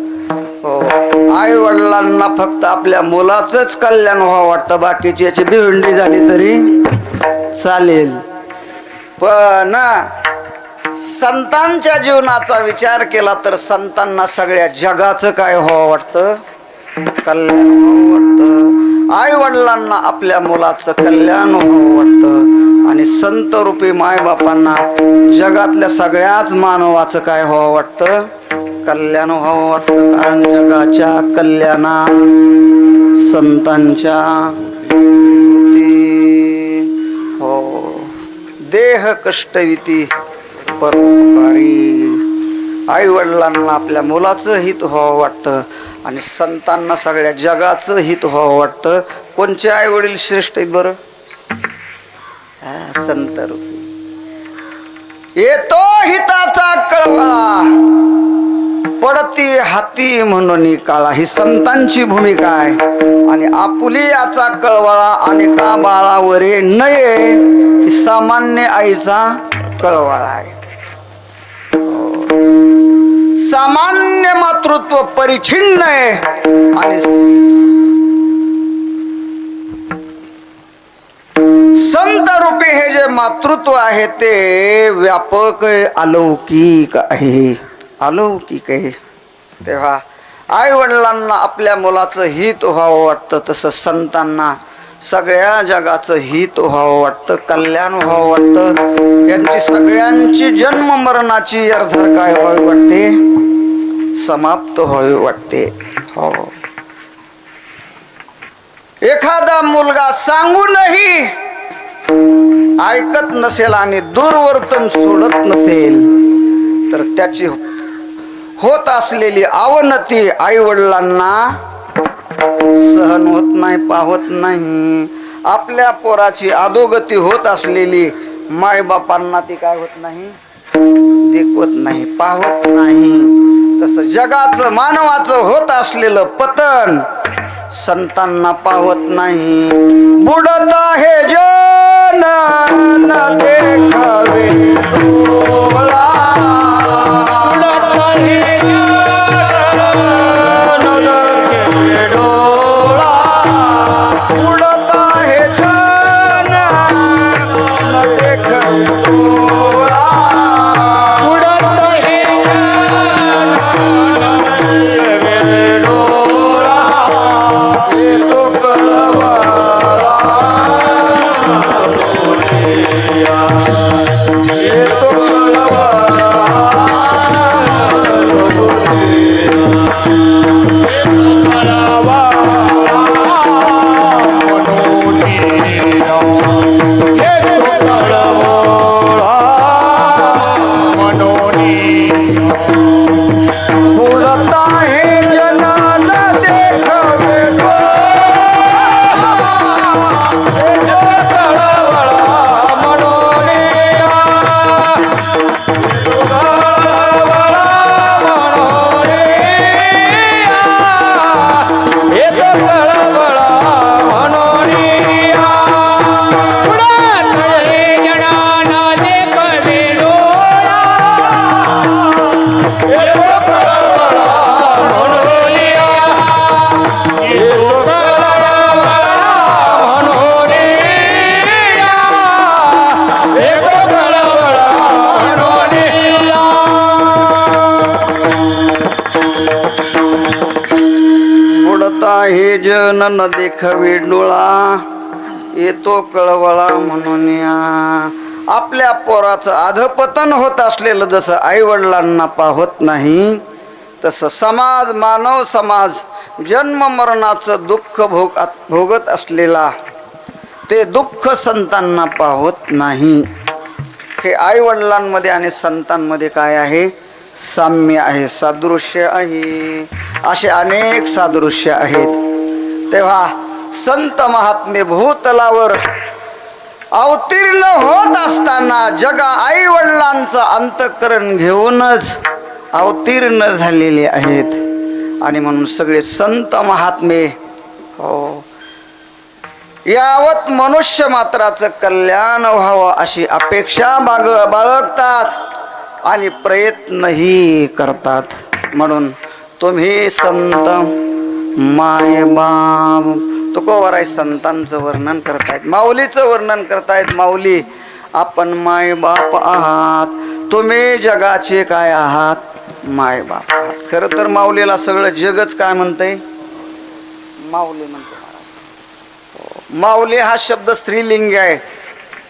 हो, आई वडिलांना फक्त आपल्या मुलाचंच कल्याण व्हावं वाटतं, बाकीची याची भिवंडी झाली तरी चालेल. पण संतांच्या जीवनाचा विचार केला तर संतांना सगळ्या जगाचं काय व्हावं वाटतं? कल्याण व्हावं वाटतं. आई वडिलांना आपल्या मुलाचं कल्याण व्हावं वाटतं. आणि संत रूपी मायबापांना जगातल्या सगळ्याच मानवाचं काय व्हावं वाटतं? कल्याण व्हावं वाटतं. कारण जगाच्या कल्याणा संतांच्या हो, देह कष्टविती परोपकारी. आई वडिलांना आपल्या मुलाचं हित व्हावं वाटतं आणि संतांना सगळ्या जगाचं हित व्हावं वाटतं. कोणचे आई वडील श्रेष्ठ आहेत बरं? संत रूपी. येतो हिताचा कळवळा, पडती हाती म्हणून काळा. ही संतांची भूमिका आहे. आणि आपुली याचा कळवळा अनेका बाळावरे नये, ही सामान्य आईचा कळवळा आहे. सामान्य मातृत्व परिच्छिन्न आहे आणि संत रूपी हे जे मातृत्व आहे ते व्यापक अलौकिक आहे. अलौकिक आहे. तेव्हा आई वडिलांना आपल्या मुलाचं हित व्हावं वाटतं, तसं संतांना सगळ्या जगाचं हित व्हावं वाटतं, कल्याण व्हावं वाटतं. यांची सगळ्यांची जन्म मरणाची अर्धर काय व्हावी वाटते? समाप्त व्हावी वाटते. हो, एखादा मुलगा सांगूनही ऐकत नसेल आणि दुर्वर्तन सोडत नसेल तर त्याची होत असलेली अवनती आई वडिलांना सहन होत नाही, पाहत नाही. आपल्या पोराची अधोगती होत असलेली माय बापांना ती काय होत नाही? देखवत नाही, पाहत नाही. तसं जगाचं मानवाचं होत असलेलं पतन संतांना पाहत नाही. बुडत आहे जन न देखावे डोळा, बुडत आहे जन न देखावे डोळा, बुडत आहे जन न देखावे डोळा, बुडत आहे जन न देखावे डोळा. येतो कळवळा, येतो कळवळा, बुडत आहे जन न देखावे डोळा, येतो कळवळा म्हणून जन न देखवे डोळा, येतो कळवळा म्हणून या. आपल्या पोराचं अधपतन होत असलेलं जसं आई वडिलांना पाहत नाही, तसं समाज, मानव समाज जन्म मरणाचं दुःख भोगत असलेला ते दुःख संतांना पाहत नाही. हे आई वडिलांमध्ये आणि संतांमध्ये काय आहे? साम्य आहे, सादृश्य आहे. असे अनेक सादृश्य आहेत. तेव्हा संत महात्मे भूतलावर अवतीर्ण होत असताना जगा आई वडिलांचं अंतःकरण घेऊनच अवतीर्ण झालेले आहेत. आणि म्हणून सगळे संत महात्मे हो यावत मनुष्य मात्राचं कल्याण व्हावं अशी अपेक्षा बाळगतात आणि प्रयत्नही करतात. म्हणून तुम्ही संत माय बाप तुकोवर आहे, संतांचं वर्णन करतायत, माऊलीचं वर्णन करतायत. माऊली, आपण माय बाप आहात, तुम्ही जगाचे काय आहात? माय बाप आहात. खरं तर माऊलीला सगळं जगच काय म्हणतंय? माऊली म्हणते. माऊली हा शब्द स्त्रीलिंगी आहे,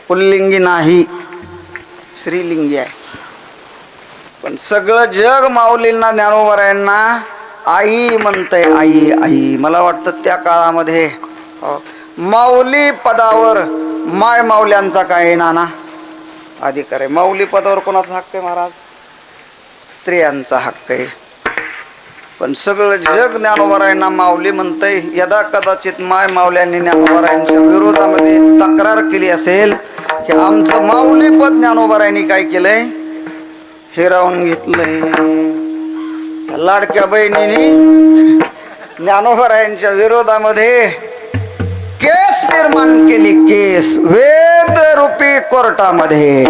पुल्लिंगी नाही, स्त्रीलिंगी आहे. पण सगळं जग माऊलींना, ज्ञानोबरायांना आई म्हणतंय. आई आई. मला वाटतं त्या काळामध्ये माऊली पदावर माय माऊल्यांचा काय आहे नाना अधिकार आहे. माऊली पदावर कोणाचा हक्क आहे महाराज? स्त्रियांचा हक्क आहे. पण सगळं जग ज्ञानोबरायांना माऊली म्हणतंय. यदा कदाचित माय माऊल्यांनी ज्ञानोबरायांच्या विरोधामध्ये तक्रार केली असेल की आमचं माऊली पद ज्ञानोबरायांनी काय केलंय? हिरावून घेतलंय. लाडक्या बहिणींनी ज्ञानोबरायांच्या विरोधामध्ये केस निर्माण केली. केस वेद रूपी कोर्टामध्ये,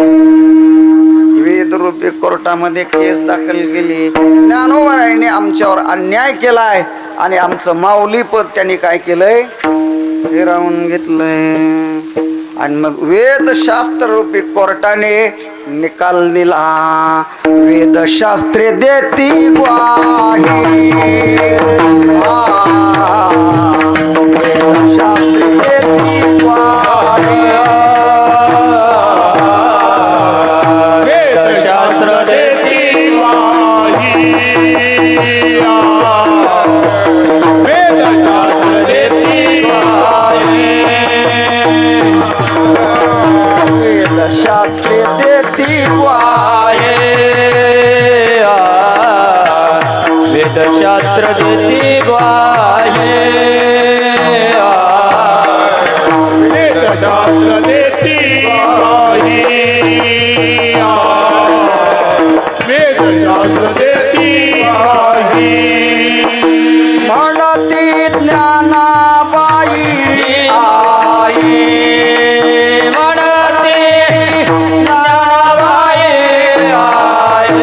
वेद रूपी कोर्टामध्ये केस दाखल केली. ज्ञानोबरायांनी आमच्यावर अन्याय केलाय आणि आमचं माऊली पद त्यांनी काय केलंय? हिरावून घेतलंय. आणि मग वेदशास्त्र रूपी कोर्टाने निकाल दिला. वेदशास्त्रे देती ग्वाही, वेदशास्त्रे देती ग्वाही, वेदशास्त्र देती ग्वाही, वेदशास्त्र देती ग्वाही, वेदशास्त्रे देती ग्वाही, वेदशास्त्र देती ग्वाही, वेदशास्त्र देती ग्वाही, वेदशास्त्र देती ग्वाही. म्हणती ज्ञानाबाई आई, म्हणते ज्ञानाबाई आई,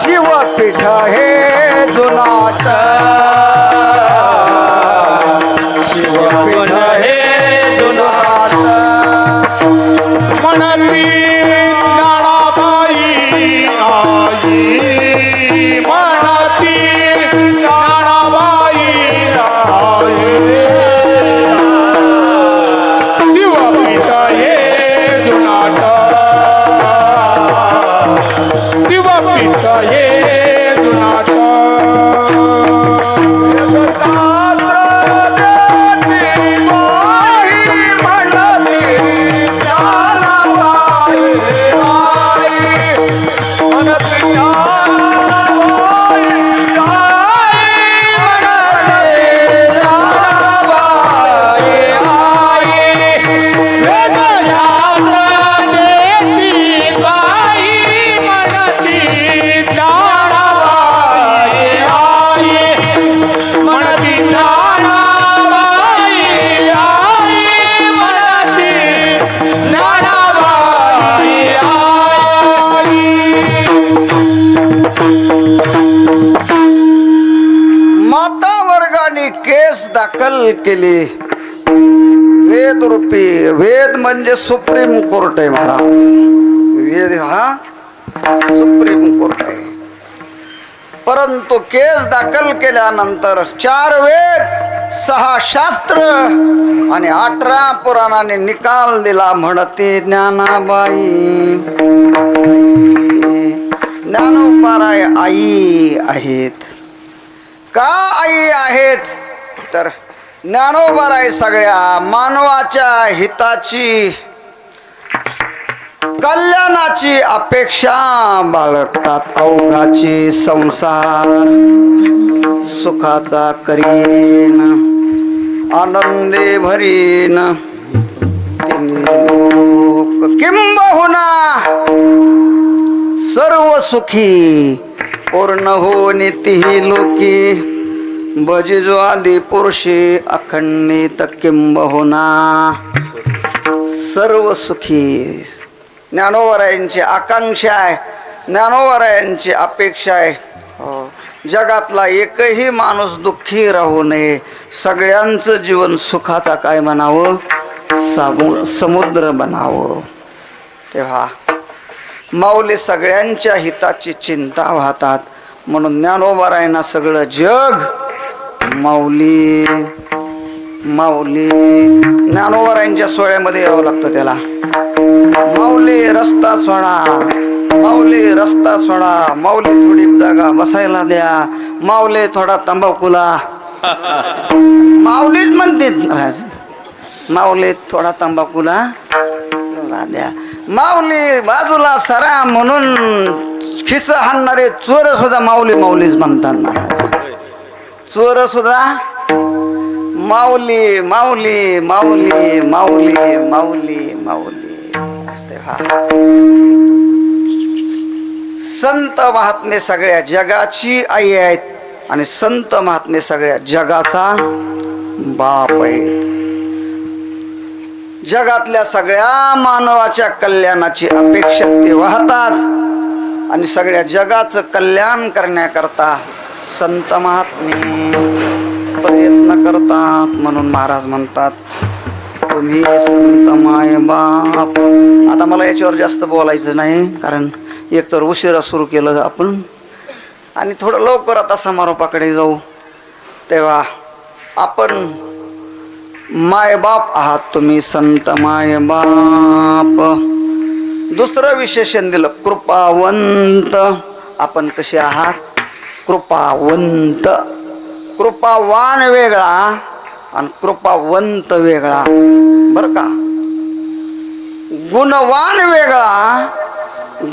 शिवपीठ हे जुनाट, शिवपीठ हे जुनाट. म्हणती ज्ञानाबाई आई, म्हणती ज्ञानाबाई आई, शिवपीठ हे जुनाट, शिवपीठ हे जुनाट. माता वर्गाने केस दाखल केली. वेद रूपी, वेद म्हणजे सुप्रीम कोर्ट आहे महाराज. वेद हा सुप्रीम कोर्ट आहे. परंतु केस दाखल केल्यानंतर 4 वेद 6 शास्त्र आणि 18 पुराणाने निकाल दिला. म्हणते ज्ञानाबाई ज्ञानोबाराय आई आहेत. का आई आहेत तर ज्ञानोबाराय सगळ्या मानवाच्या हिताची कल्याणाची अपेक्षा बाळगतात. अवघाची संसार सुखाचा करीन आनंदे भरीन तिन्ही लोक किंबहुना सर्व सुखी पूर्ण हो नितीही लोकी भजिजो आदि पुरुषे अखंडित किंबहुना सर्व सुखी. ज्ञानोबारायांची आकांक्षा आहे, ज्ञानोबारायांची अपेक्षा आहे. जगातला एकही माणूस दुःखी राहू नये, सगळ्यांचं जीवन सुखाचा काय बनावं, समुद्र बनावं. तेव्हा माऊली सगळ्यांच्या हिताची चिंता वाहतात. म्हणून ज्ञानोबारायांना सगळं जग माऊली माऊली. ज्ञानोबारायांच्या सोहळ्यामध्ये यावं लागतं त्याला. माऊली रस्ता सोडा, माऊली रस्ता सोडा, माऊली थोडी जागा बसायला द्या, माऊली थोडा तंबाखूला. माऊलीच म्हणते माऊली थोडा तंबाखूला द्या, माऊली बाजूला सरा म्हणून खिस हाणणारे चोर सुद्धा माऊली माऊलीच म्हणतात महाराज. चोर सुद्धा माऊली माऊली माऊली माऊली माऊली माऊली असते. संत महात्मे सगळ्या जगाची आई आहेत आणि संत महात्मे सगळ्या जगाचा बाप आहेत. जगातल्या सगळ्या मानवाच्या कल्याणाची अपेक्षा ते वाहतात आणि सगळ्या जगाचं कल्याण करण्याकरता संत महात्मे प्रयत्न करतात. म्हणून महाराज म्हणतात तुम्ही संत माय बाप. आता मला याच्यावर जास्त बोलायचं नाही, कारण एकतर उशिरा सुरू केलं आपण आणि थोडं लवकर आता समारोपाकडे जाऊ. तेव्हा आपण मायबाप आहात तुम्ही संत माय बाप. दुसरं विशेषण दिलं कृपावंत. आपण कसे आहात, कृपावंत. कृपावान वेगळा आणि कृपावंत वेगळा बर का. गुणवान वेगळा,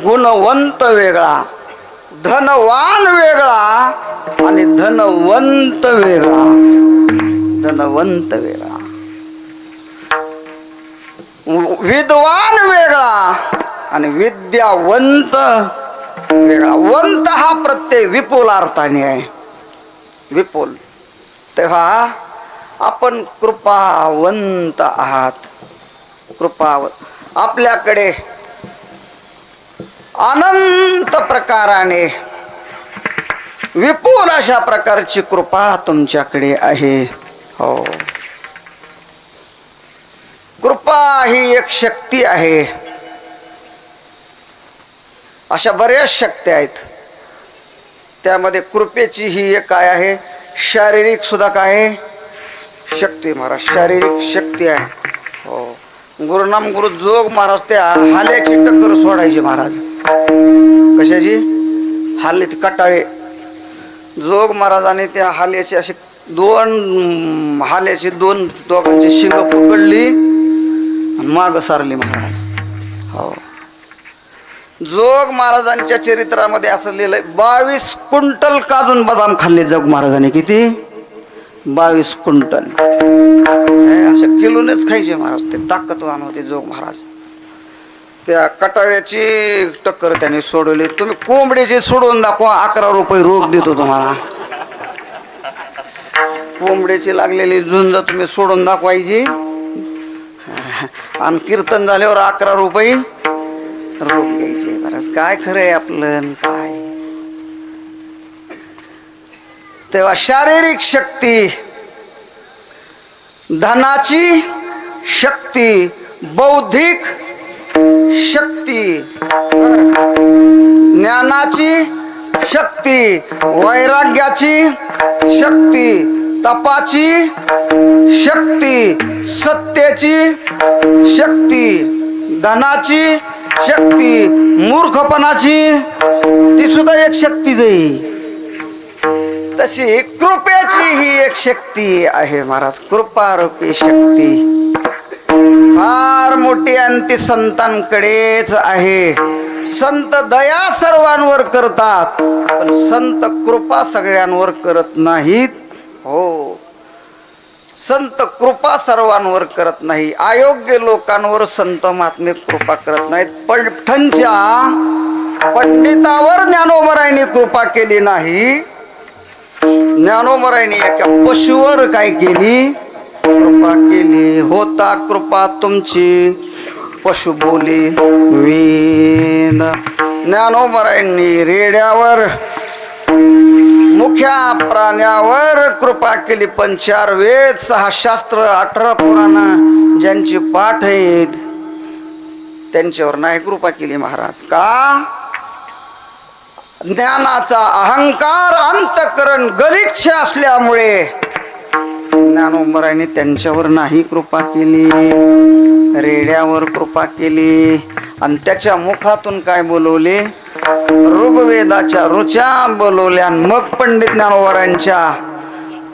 गुणवंत वेगळा. धनवान वेगळा आणि धनवंत वेगळा, धनवंत वेगळा. विद्वान वेगळा आणि विद्यावंत वेगळा. वंत हा प्रत्यय विपुल अर्थाने आहे, विपुल. तेव्हा आपण कृपावंत आहात. कृपावंत आपल्याकडे अनंत प्रकाराने विपुल अशा प्रकारची कृपा तुमच्याकडे आहे. हो, कृपा ही एक शक्ती आहे. अशा बऱ्याच शक्त्या आहेत. त्यामध्ये कृपेची ही एक काय आहे, शारीरिक सुद्धा काय आहे शक्ती महाराज, शारीरिक शक्ती आहे. हो, गुरुनाम गुरु जोग महाराज त्या हाल्याची टक्कर सोडायची महाराज. कशाची? हाले कटाळे. जोग महाराजांनी त्या हाल्याची अशी हाल्याची दोघांची शिंग पकडली आणि माग सारली महाराज. हो, जोग महाराजांच्या चरित्रामध्ये असं लिहिलंय 22 क्विंटल काजून बदाम खाल्ले जोग महाराजांनी. किती? 22 क्विंटल. अशा किलोनेच खायचे महाराज. ते ताकदवान होते जोग महाराज. त्या कटाळ्याची टक्कर त्याने सोडवली. तुम्ही कोंबडीची सोडून दाखवा, 11 रुपये रोख देतो तुम्हाला. कोंबड्याची लागलेली झुंज तुम्ही सोडून दाखवायची आणि कीर्तन झाल्यावर 11 रुपये रोख घ्यायचे महाराज. काय खरंय आपलं काय. तेव्हा शारीरिक शक्ती, धनाची शक्ती, बौद्धिक शक्ती, ज्ञानाची शक्ती वैराग्याची, शक्ती तपाची, शक्ती सत्याची, शक्ती धनाची, शक्ती मूर्खपणाची, ती सुद्धा एक शक्तीच आहे. तशी कृपेची ही एक शक्ती आहे महाराज. कृपारूपी शक्ती फार मोठी आणि ती संतांकडेच आहे. संत दया सर्वांवर करतात पण संत कृपा सगळ्यांवर करत नाहीत. हो, संत कृपा सर्वांवर करत नाही. अयोग्य लोकांवर संत महात्मे कृपा करत नाहीत. पैठणच्या पंडितावर ज्ञानोबरायांनी कृपा केली नाही. ज्ञानोबरायांनी एका पशुवर काय केली? कृपा केली. होता कृपा तुमची पशु बोली वेद. ज्ञानोबरायांनी रेड्यावर, मुख्या प्राण्यावर कृपा केली. पण 4 वेद, 6 शास्त्र, 18 पुराण ज्यांची पाठ आहेत त्यांच्यावर नाही कृपा केली महाराज. का? ज्ञानाचा अहंकार, अंतःकरण गलिच्छ असल्यामुळे ज्ञानोबरायांनी त्यांच्यावर नाही कृपा केली. रेड्यावर कृपा केली आणि त्याच्या मुखातून काय बोलवले? ऋग्वेदाच्या ऋचा बोलवल्या. मग पंडित ज्ञानोबरायांच्या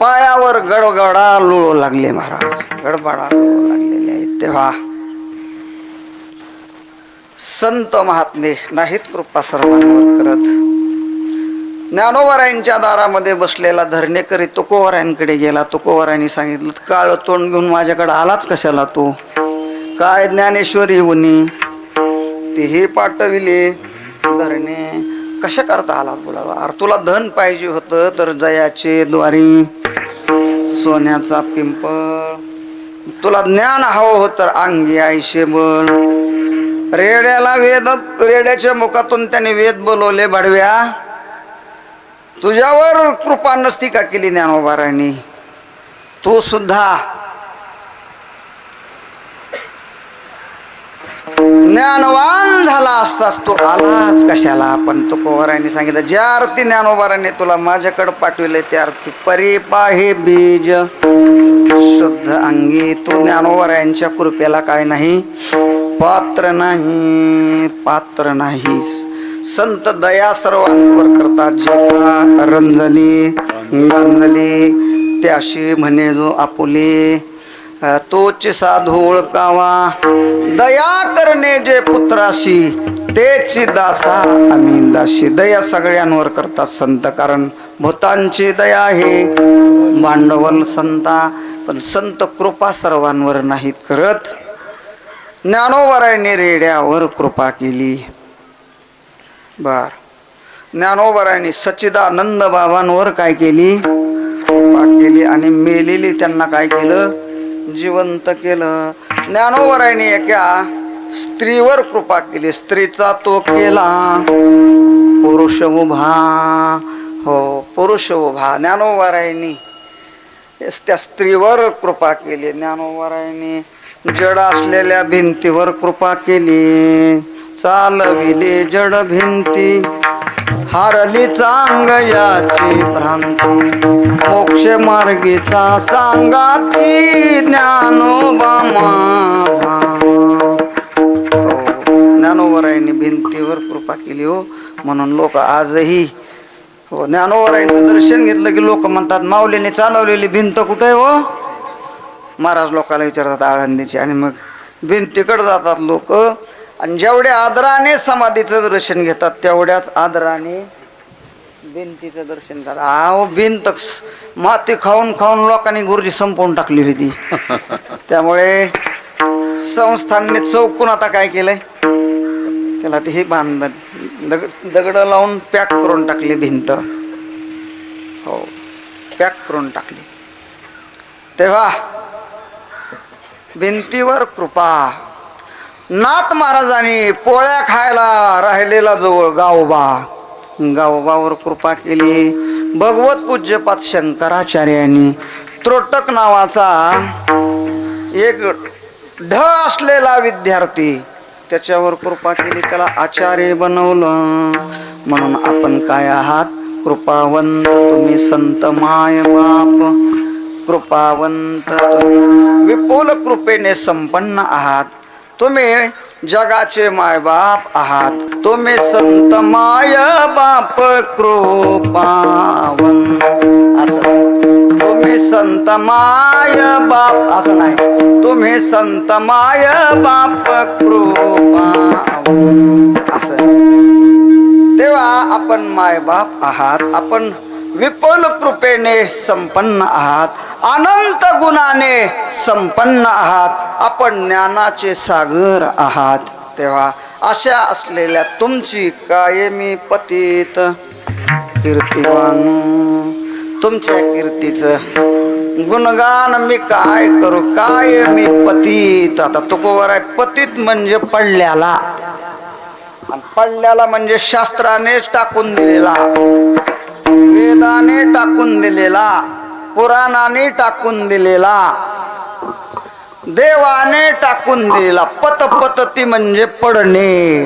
पायावर गडगडा लोळू लागले महाराज. गडबडा लोळू लागलेले आहेत. तेव्हा संत महात्मे नाहीत कृपा सर्वांवर करत. ज्ञानोबरायांच्या दारामध्ये बसलेला धरणेकरी तुकोबरायांकडे गेला. तुकोबरायांनी सांगितलं, काळ तोंड घेऊन माझ्याकडे आलाच कशाला तू? काय ज्ञानेश्वरी उनी तेही पाठविले. धरणे कशा करता आला तुला? अरे तुला धन पाहिजे होतं तर जयाचे द्वारी, सोन्याचा पिंपळ. तुला ज्ञान हवं होतं तर अंगी आयशे बळ. रेड्याला वेद, रेड्याच्या मुखातून त्याने वेद बोलवले. बडव्या, तुझ्यावर कृपा नसती का केली ज्ञानोबरायांनी? तू सुद्धा ज्ञानवान झाला असतास, तू आलाच कशाला? पण तुकोबरायांनी सांगितलं, ज्या अर्थी ज्ञानोबरायांनी तुला माझ्याकडे पाठविले त्या अर्थी परिपा हे बीज शुद्ध अंगी. तू ज्ञानोबरायांच्या कृपेला काय नाही? पात्र नाही, पात्र नाहीस. संत दया सर्वांवर करतात. जे का रंजली गंजली त्याशी म्हणे जो आपुले, तोच साधू ओळखावा. दया करणे जे पुत्राशी, तेची दासा आणि दासी. दया सगळ्यांवर करतात संत, कारण भूतांची दया आहे भांडवल संता. पण संत कृपा सर्वांवर नाहीत करत. ज्ञानोबरायांनी रेड्यावर कृपा केली. बर, ज्ञानोबरायांनी सच्चिदानंद बाबांवर काय केली? कृपा केली. आणि मेलेली त्यांना काय केलं? जिवंत केलं. ज्ञानोबरायांनी एका स्त्रीवर कृपा केली. स्त्रीचा तो केला पुरुष उभा. हो, पुरुष उभा. ज्ञानोबरायांनी त्या स्त्रीवर कृपा केली. ज्ञानोबरायांनी जड असलेल्या भिंतीवर कृपा केली. चालविले जड भिंती, हारली चांग याची भ्रांती. मोक्ष मार्गीचा सांगाती ज्ञानोबा माझा. ज्ञानोबरायांनी भिंतीवर कृपा केली. हो, म्हणून लोक आजही हो ज्ञानोबरायांचं दर्शन घेतलं की लोक म्हणतात, माऊलीने चालवलेली भिंत कुठे आहे हो? महाराज लोकांना विचारतात आळंदीची. आणि मग भिंतीकडे जातात लोक. आणि जेवढ्या आदराने समाधीचं दर्शन घेतात तेवढ्याच आदराने भिंतीचं दर्शन करतात. अहो, भिंत माती खाऊन खाऊन लोकांनी गुरुजी संपवून टाकली होती. त्यामुळे संस्थांनी चौकून आता काय केलंय, त्याला ते हे दगड लावून पॅक करून टाकली भिंत. हो, पॅक करून टाकली. तेव्हा भिंतीवर कृपा. नाथ महाराजांनी पोळ्या खायला राहिलेला जवळ गावोबावर कृपा केली. भगवत पूज्यपाद शंकराचार्यांनी त्रोटक नावाचा एक ढ असलेला विद्यार्थी, त्याच्यावर कृपा केली. त्याला आचार्य बनवलं. म्हणून आपण काय आहात? कृपावंत तुम्ही संत माय बाप, कृपावंत तुम्ही, विपुल कृपेने संपन्न आहात तुम्ही, जगाचे मायबाप आहात तुम्ही, संत माय बाप कृपावंत. असं तुम्ही संत माय बाप असं नाही, तुम्ही संत माय बाप कृपावंत असं. तेव्हा आपण मायबाप आहात, आपण विपुल कृपेने संपन्न आहात, अनंत गुणाने संपन्न आहात, आपण ज्ञानाचे सागर आहात. तेव्हा अशा असलेल्या तुमची कायमी पतित कीर्तिवान, तुमच्या कीर्तीचं गुणगान मी काय करू, काय मी पतित. आता तुकोवर आहे, पतित म्हणजे पडल्याला, पडल्याला म्हणजे शास्त्राने टाकून दिलेला, वेदाने टाकून दिलेला, पुराणाने टाकून दिलेला, देवाने टाकून दिलेला. पतपतती म्हणजे पडणे,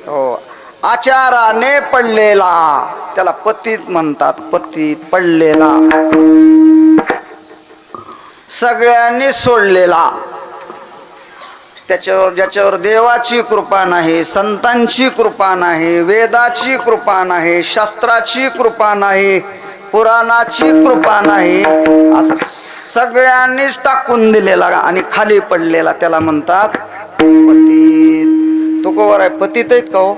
हो, आचाराने पडलेला त्याला पतित म्हणतात. पतित पडलेला, सगळ्यांनी सोडलेला, त्याच्यावर ज्याच्यावर देवाची कृपा नाही, संतांची कृपा नाही, वेदाची कृपा नाही, शास्त्राची कृपा नाही, पुराणाची कृपा नाही, असं सगळ्यांनीच टाकून दिलेला आणि खाली पडलेला त्याला म्हणतात पतित. तुकोवर आहे पतित आहेत का हो?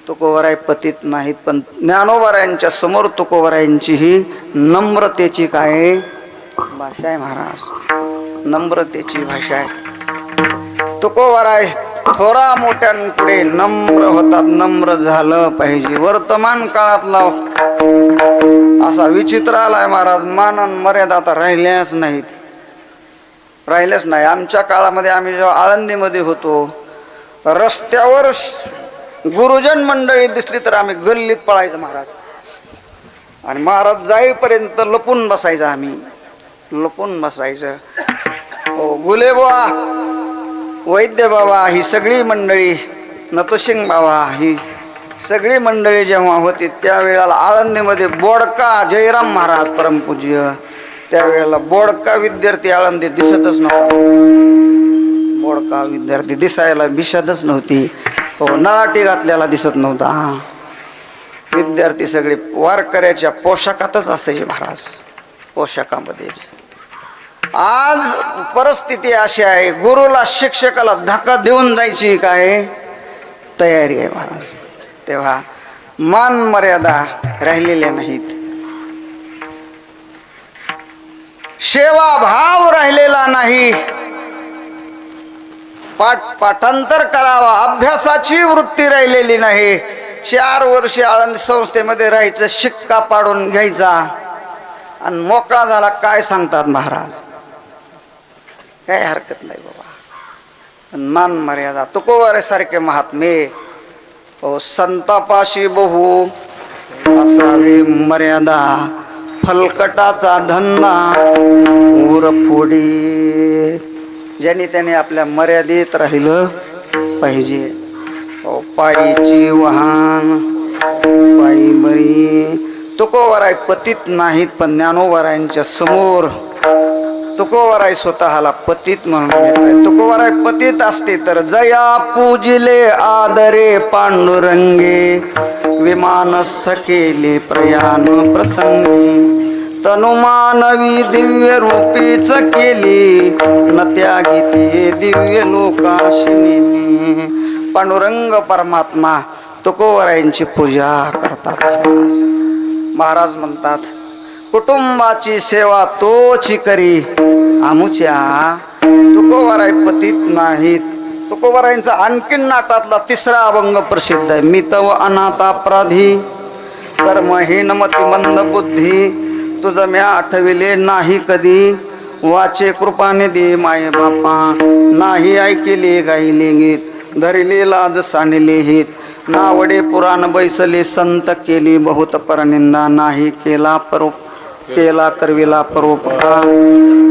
तुकोवराय पतित नाहीत, पण ज्ञानोबरायांच्या समोर तुकोबरायांची ही नम्रतेची काय भाषा आहे महाराज, नम्रतेची भाषा आहे. तुकोबराय थोरा मोठ्यांपुढे नम्र होतात, नम्र झालं पाहिजे. वर्तमान काळातला असा विचित्र आलाय महाराज, मानन मर्यादा आता राहिल्याच नाहीत, राहिल्याच नाही. आमच्या काळामध्ये आम्ही जेव्हा आळंदीमध्ये होतो, रस्त्यावर गुरुजन मंडळी दिसली तर आम्ही गल्लीत पळायचं महाराज, आणि महाराज जाईपर्यंत लपून बसायचं, आम्ही लपून बसायचं. हो, गुलेबा, वैद्य बाबा, ही सगळी मंडळी, नतोसिंग बाबा, ही सगळी मंडळी जेव्हा होती त्यावेळेला आळंदीमध्ये बोडका जयराम महाराज परमपूज्य, त्यावेळेला बोडका विद्यार्थी आळंदीत दिसतच नव्हता. बोडका विद्यार्थी दिसायला दिसतच नव्हती. हो, नळाटी घातल्याला दिसत नव्हता. विद्यार्थी सगळे वारकऱ्याच्या पोशाखातच असायचे महाराज, पोशाखामध्येच. आज परिस्थिती अशी आहे, गुरुला शिक्षकाला धक्का देऊन जायची काय तयारी आहे महाराज. तेव्हा मान मर्यादा राहिलेल्या नाहीत, सेवा भाव राहिलेला नाही, पाठांतर करावा अभ्यासाची वृत्ती राहिलेली नाही. 4 वर्षे आळंदी संस्थेमध्ये राहायचं, शिक्का पाडून घ्यायचा आणि मोकळा झाला. काय सांगतात महाराज, काय हरकत नाही बाबा. मान मर्यादा तुकोबारे सारखे महात्मे, हो, संतापाशी बहु असावी मर्यादा, फलकटाचा धंदा उरफोडी. ज्याने त्याने आपल्या मर्यादेत राहिलं पाहिजे. हो, पायीची वाहन पायी बरी. तुकोबाराय पतित नाहीत, पण ज्ञानोबारायांच्या समोर तुकोबाराय स्वतःला पतित म्हणून घेत आहे. तुकोबाराय पतित असते तर जया पूजिले आदरे पांडुरंगे, विमानस्थ केले प्रयाण प्रसंगी, तनुमानवी दिव्य रूपीच केली, न त्यागी दिव्य लोकाशी नेली. पांडुरंग परमात्मा तुकोबारायांची पूजा करतात महाराज. महाराज म्हणतात, कुटुंबाची सेवा तोची करी आमुच्या. तुकोबाराय पतित नाहीत. तुकोबारायांचा आणखीन नाटातला 3रा अभंग प्रसिद्ध आहे. मी तव अनाथापराधी, कर्महीन मती मंद बुद्धी, तुझं म्या आठविले नाही कधी, वाचे कृपाने दे माये बापा, नाही ऐकेले गायले गीत, धरिले लाज सांडले हित, नावडे पुराण बैसले संत, केली बहुत परनिंदा, नाही केला केला करविला परोपकार,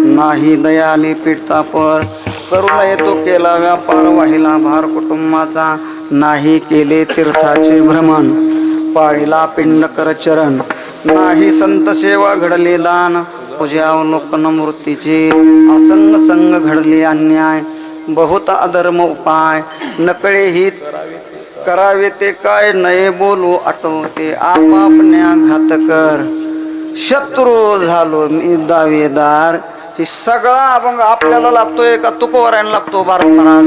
नाही दयाली पीडता पर, करू नये तो केला व्यापार, वाहिला भार कुटुंबाचा, नाही केले तीर्थाचे भ्रमण, पाळीला पिंडकर चरण, नाही संत सेवा घडले दान, पूजावलोकन मूर्तीचे, असंग संग घडले अन्याय, बहुत अधर्म उपाय, नकळे हित करावे ते काय, नये बोलू आठवते आपापण्या घातकर, शत्रू झालो मी दावेदार. ही सगळा अभंग आपल्याला लागतोय का तुकोबरायला लागतो भारत महाराज?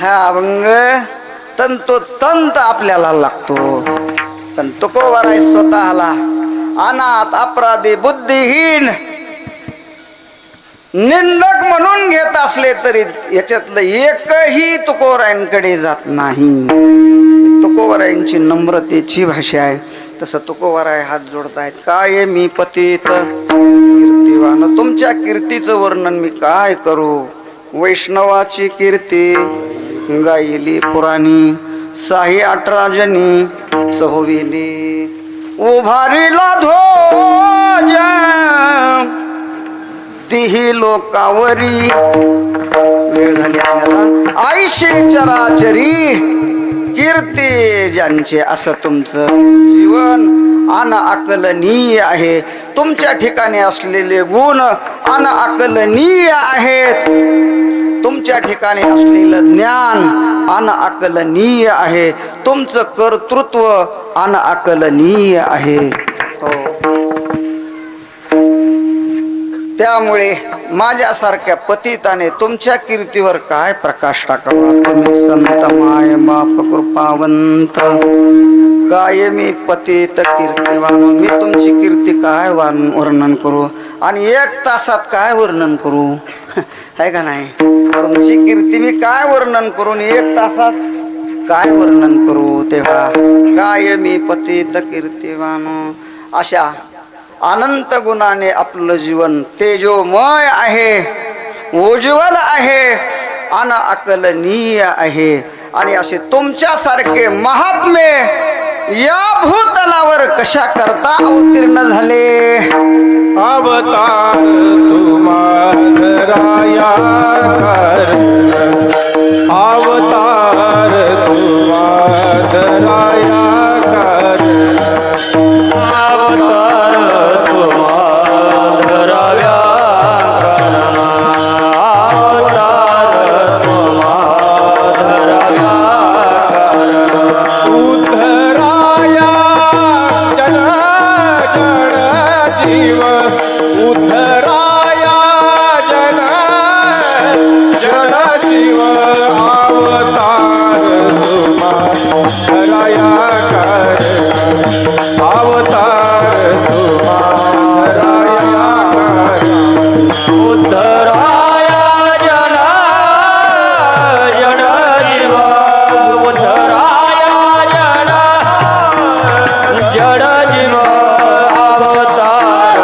हा अभंग तंतोतंत आपल्याला लागतो. पण तुकोबराय स्वतःला अनाथ अपराधी बुद्धिहीन निंदक म्हणून घेत असले तरी याच्यातलं एकही तुकोबरायांकडे जात नाही. तुकोबरायांची नम्रतेची भाषा आहे. तसं तुकोबराय हात जोडतायत. काय मी पतित कीर्तिवान, तुमच्या कीर्तीचं वर्णन मी काय करू. वैष्णवाची कीर्ती गायली पुराणी, 618 जनी चहुविधी, उभारीला ध्वज तीही लोकावरी. वेळ झाली आपल्याला. आयशे चराचरी कीर्ती ज्यांचे असं तुमचं जीवन अनआकलनीय आहे. तुमच्या ठिकाणी असलेले गुण अनआकलनीय आहेत. तुमच्या ठिकाणी असलेलं ज्ञान अनआकलनीय आहे. तुमचं कर्तृत्व अनआकलनीय आहे. हो, त्यामुळे माझ्यासारख्या पतिताने तुमच्या कीर्तीवर काय प्रकाश टाकावा. तुम्ही संत माय बाप कृपावंत, काय मी पतित कीर्तिवान, मी तुमची कीर्ती काय वर्णन करू आणि 1 तासात काय वर्णन करू. आहे का नाही? तुमची कीर्ती मी काय वर्णन करून 1 तासात काय वर्णन करू. तेव्हा काय मी पतित कीर्तिवान, अशा अनंत गुणाने आपलं जीवन तेजोमय आहे, उज्ज्वल आहे, अनआकलनीय आहे. आणि असे तुमच्यासारखे महात्मे या भूतलावर कशा करता अवतीर्ण झाले. अवतार तुम्हाराया कर, अवतार तुम्हाराया कर, अवतार तुम्हाराया कर, अवतार तुम्हाराया कर. उद्धराया जन जन जीव, उद्धराया जन जन जीव, अवतार तुम्हाराया कर, अवतार तुम्हाराया कर. उद्धराया जन जन जीव, उद्धराया जन जन जीव, अवतार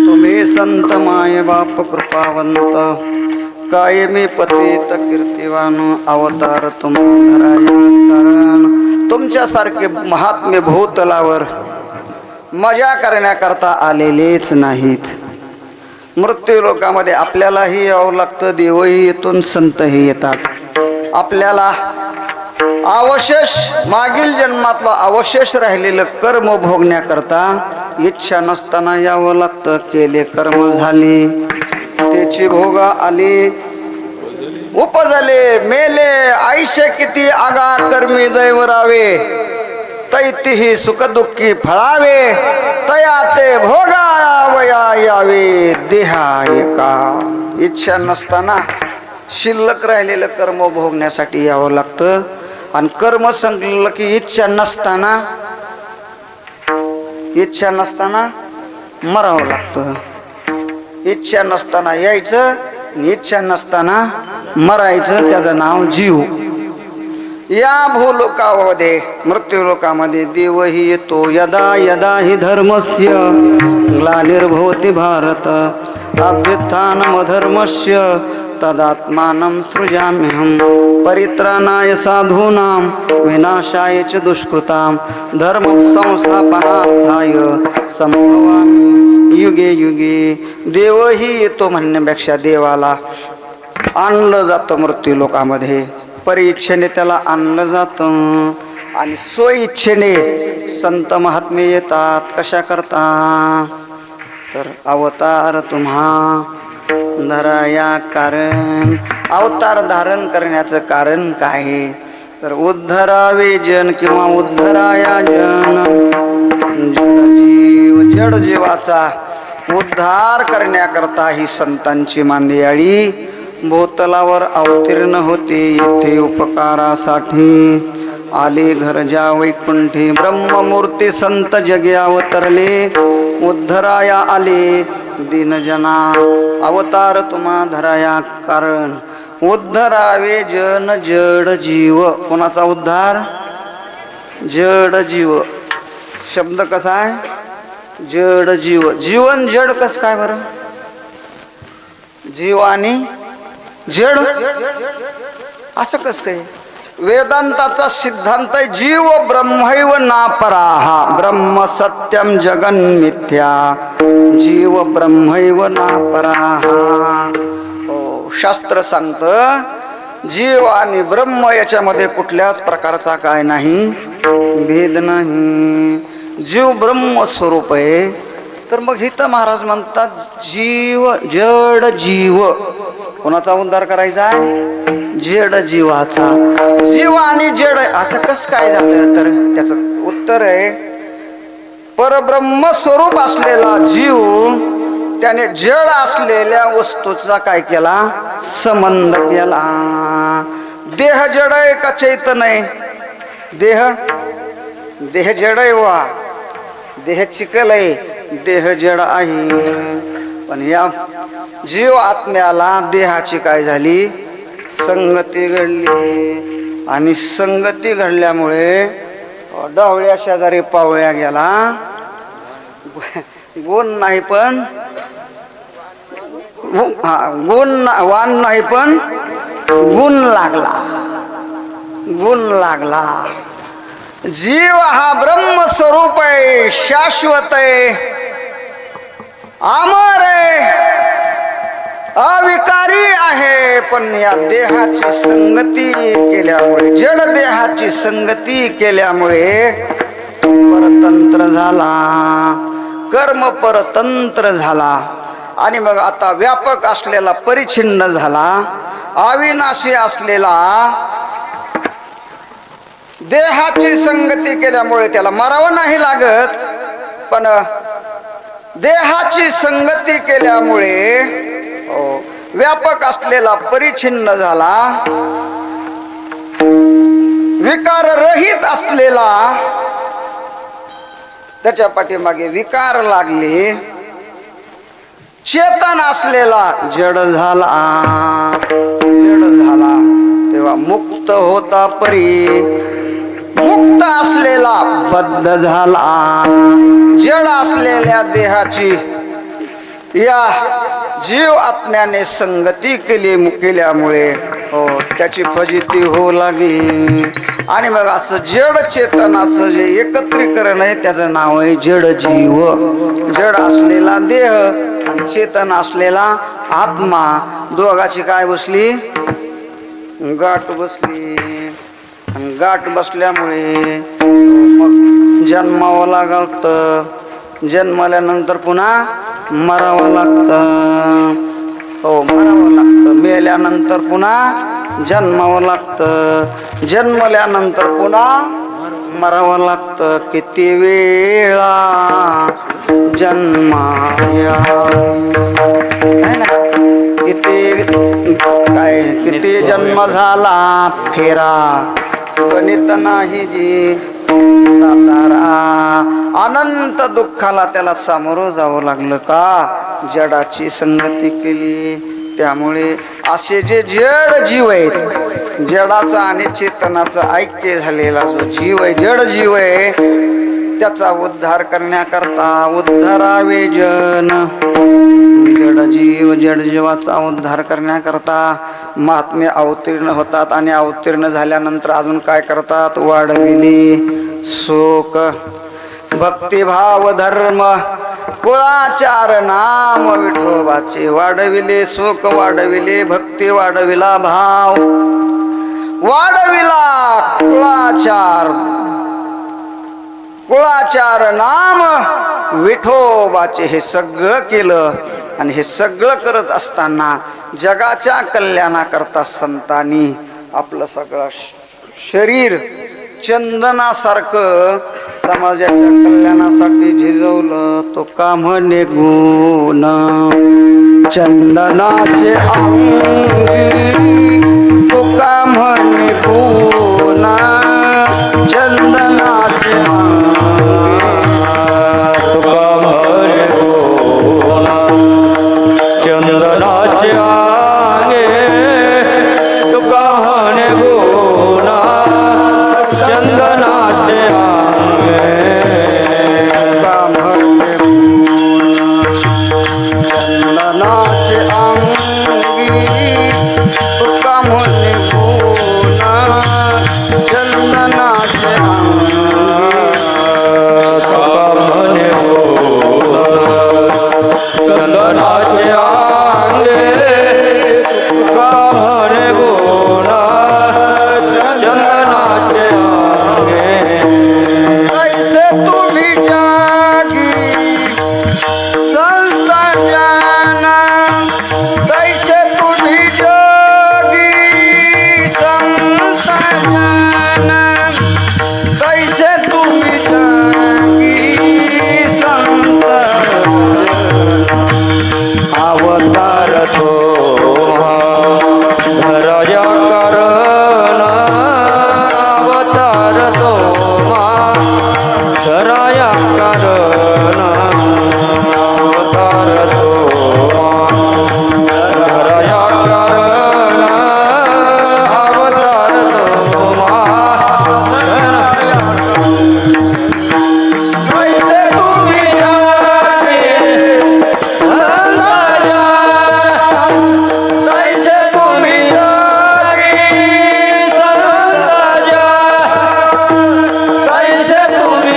तुम्ही संत माय बाप कृपावंत, काय मी पतित कीर्तिवान, अवतार तुम्हाराया कारण. तुमच्यासारखे महात्मे भूतलावर मजा करण्याकरता आलेलेच नाहीत. मृत्यू लोकामध्ये आपल्यालाही यावं लागतं, देवही येतून संतही येतात. आपल्याला अवशेष मागील जन्मातलं अवशेष राहिलेलं कर्म भोगण्याकरता इच्छा नसताना यावं लागतं. केले कर्म झाले, त्याची भोगा आली, उपजले मेले, आयुष्य किती आगा कर्मी जैवरावे, तैतिही सुखदुःखी फळावे, तया ते भोगावया यावे देहा एका. इच्छा नसताना शिल्लक राहिलेलं कर्म भोगण्यासाठी यावं लागतं. आणि कर्म संपलं की इच्छा नसताना मरावं लागतं. इच्छा नसताना यायचं, इच्छा नसताना मरायचं, त्याचं नाव जीव. या भूलोकामध्ये मृत्यू लोकामध्ये देवही येतो. यदा यदा हि धर्मस्य ग्लानिर्भवति भारत, अभ्युत्थानमधर्मस्य तदात्मानं सृजाम्यहं परित्राणाय साधूनां विनाशाय च दुष्कृतां धर्म संस्थापनार्थाय संभवामि युगे युगे. देवही येतो म्हणण्यापेक्षा देवाला आणलं जातं मृत्यू लोकामध्ये, परीच्छेने त्याला आणलं जातं आणि स्वइच्छेने संत महात्मे येतात. कशा करता? तर अवतार तुम्हा धराया कारण. अवतार धारण करण्याचं कारण काय आहे? तर उद्धरावे जन किंवा उद्धराया जन. जड जीवाचा उद्धार करण्याकरता ही संतांची मांदियाळी भूतलावर अवतीर्ण होते. येथे उपकारासाठी आले घर जा वैकुंठी ब्रह्ममूर्ती संत जगे अवतरले उद्धराया आले दीनजना. अवतार तुम्हा धराया कारण उद्धरावे जन जड जीव. कोणाचा उद्धार? जड जीव. शब्द कसा आहे? जड जीव. जीवन जड कस काय बरं? जीव आणि जड असं कस काय? वेदांताचा सिद्धांत आहे जीव ब्रह्मैव नापराहा. ब्रह्म सत्यम जगन मिथ्या. जीव ब्रह्मैव नापराहा. हो, शास्त्र सांगतं जीव आणि ब्रह्म याच्यामध्ये कुठल्याच प्रकारचा काय नाही, भेद नाही. जीव ब्रह्म स्वरूप आहे. तर मग इथं महाराज म्हणतात जीव जड जीव. कोणाचा उद्धार करायचा? जड जीवाचा. जीव आणि जड असं कस काय झालं? तर त्याचं उत्तर आहे परब्रह्म स्वरूप असलेला जीव त्याने जड असलेल्या वस्तूचा काय केला? संबंध केला. देह जड आहे का चैतन्य आहे? देह जड आहे वा. देह चिकल आहे, देह जड आहे. पण या जीव आत्म्याला देहाची काय झाली? संगती घडली. आणि संगती घडल्यामुळे डावळ्या शेजारी पावळ्या गेला. गुण नाही पण वान नाही पण गुण लागला. गुण लागला. जीव हा ब्रह्मस्वरूप आहे, शाश्वत आहे, अमर आहे, अविकारी आहे. पण या देहाची संगती केल्यामुळे, जड देहाची संगती केल्यामुळे परतंत्र झाला, कर्म परतंत्र झाला. आणि मग आता व्यापक असलेला परिच्छिन्न झाला, अविनाशी असलेला देहाची संगती केल्यामुळे त्याला मरावं नाही लागत. पण देहाची संगती केल्यामुळे व्यापक असलेला परिच्छिन्न झाला, विकार रहित असलेला त्याच्या पाठीमागे विकार लागले, चेतन असलेला जड झाला. जड झाला तेव्हा मुक्त होता परी, मुक्त असलेला बद्ध झाला. जड असलेल्या देहाची या जीव आत्म्याने संगती केल्यामुळे त्याची फजिती होऊ लागली. आणि मग असं जड चेतनाचं जे एकत्रीकरण आहे त्याचं नाव आहे जड जीव. जड असलेला देह आणि चेतन असलेला आत्मा, दोघाची काय बसली? गाठ बसली. आणि गाठ बसल्यामुळे मग जन्मावं लागतं. जन्मल्यानंतर पुन्हा मरावं लागतं. मरावं लागतं. मेल्यानंतर पुन्हा जन्मावं लागतं. जन्मल्यानंतर पुन्हा मरावं लागतं. किती वेळा जन्माया आहे ना? किती जन्म झाला फेरा गणित नाही जी दातारा. अनंत दुःखाला त्याला सामोरं जावं लागलं का? जडाची संगती केली. त्यामुळे असे जे जड जीव आहेत, जडाचा आणि चेतनाचा ऐक्य झालेला जो जीव आहे, जड जीव आहे, त्याचा उद्धार करण्याकरता उद्धारावे जन जड जीव जड जीवाचा उद्धार करण्याकरता महात्मे अवतीर्ण होतात आणि अवतीर्ण झाल्यानंतर अजून काय करतात? वाढविले शोक भक्तिभाव धर्म कुळाचार नाम विठोबाचे. वाढविले शोक वाढविले भक्ती वाढविला भाव वाढविला कुळाचार नाम विठोबाचे. हे सगळं केलं आणि हे सगळं करत असताना जगाच्या कल्याणाकरता संतांनी आपलं सगळं शरीर चंदनासारखं समाजाच्या कल्याणासाठी झिजवलं. तो का म्हणे गुण चंदनाचे अंगी, तो का म्हणे गुण चंदनाचे अंगी. तुका म्हणे गुण चंदनाचे अंगे, तुका म्हणे गुण चंदनाचे अंगे. तुका म्हणे चंदनाचे अंगी, तुका म्हणे गुण चंदनाचे अंगी. तुका म्हणे गुण चंदनाचे अंगे, तुका म्हणे गुण चंदनाचे अंगे. कैसे तुम्ही जागी संत जन, कैसे तुम्ही जागी संत जन, कैसे तुम्ही जागी संत अवतार तो धराया कारण, अवतार तो धराया कारण, अवतार तो धराया कारण, अवतार तो कैसे तुम्ही जागी कैसे तुम्ही जागी कैसे तुम्ही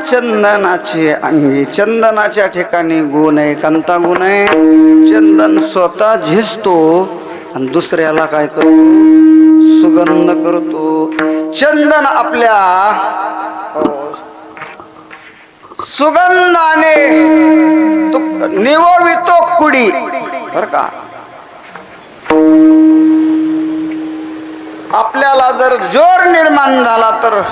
चंदनाचे अंगी. चंदनाच्या ठिकाणी गुण आहे. कोणता गुण आहे? चंदन स्वतः झिजतो आणि दुसऱ्याला काय करतो? सुगंध करतो. चंदन आपल्या सुगंधाने तो निववितो कुडी. बर का, आपल्याला जर जोर निर्माण झाला तर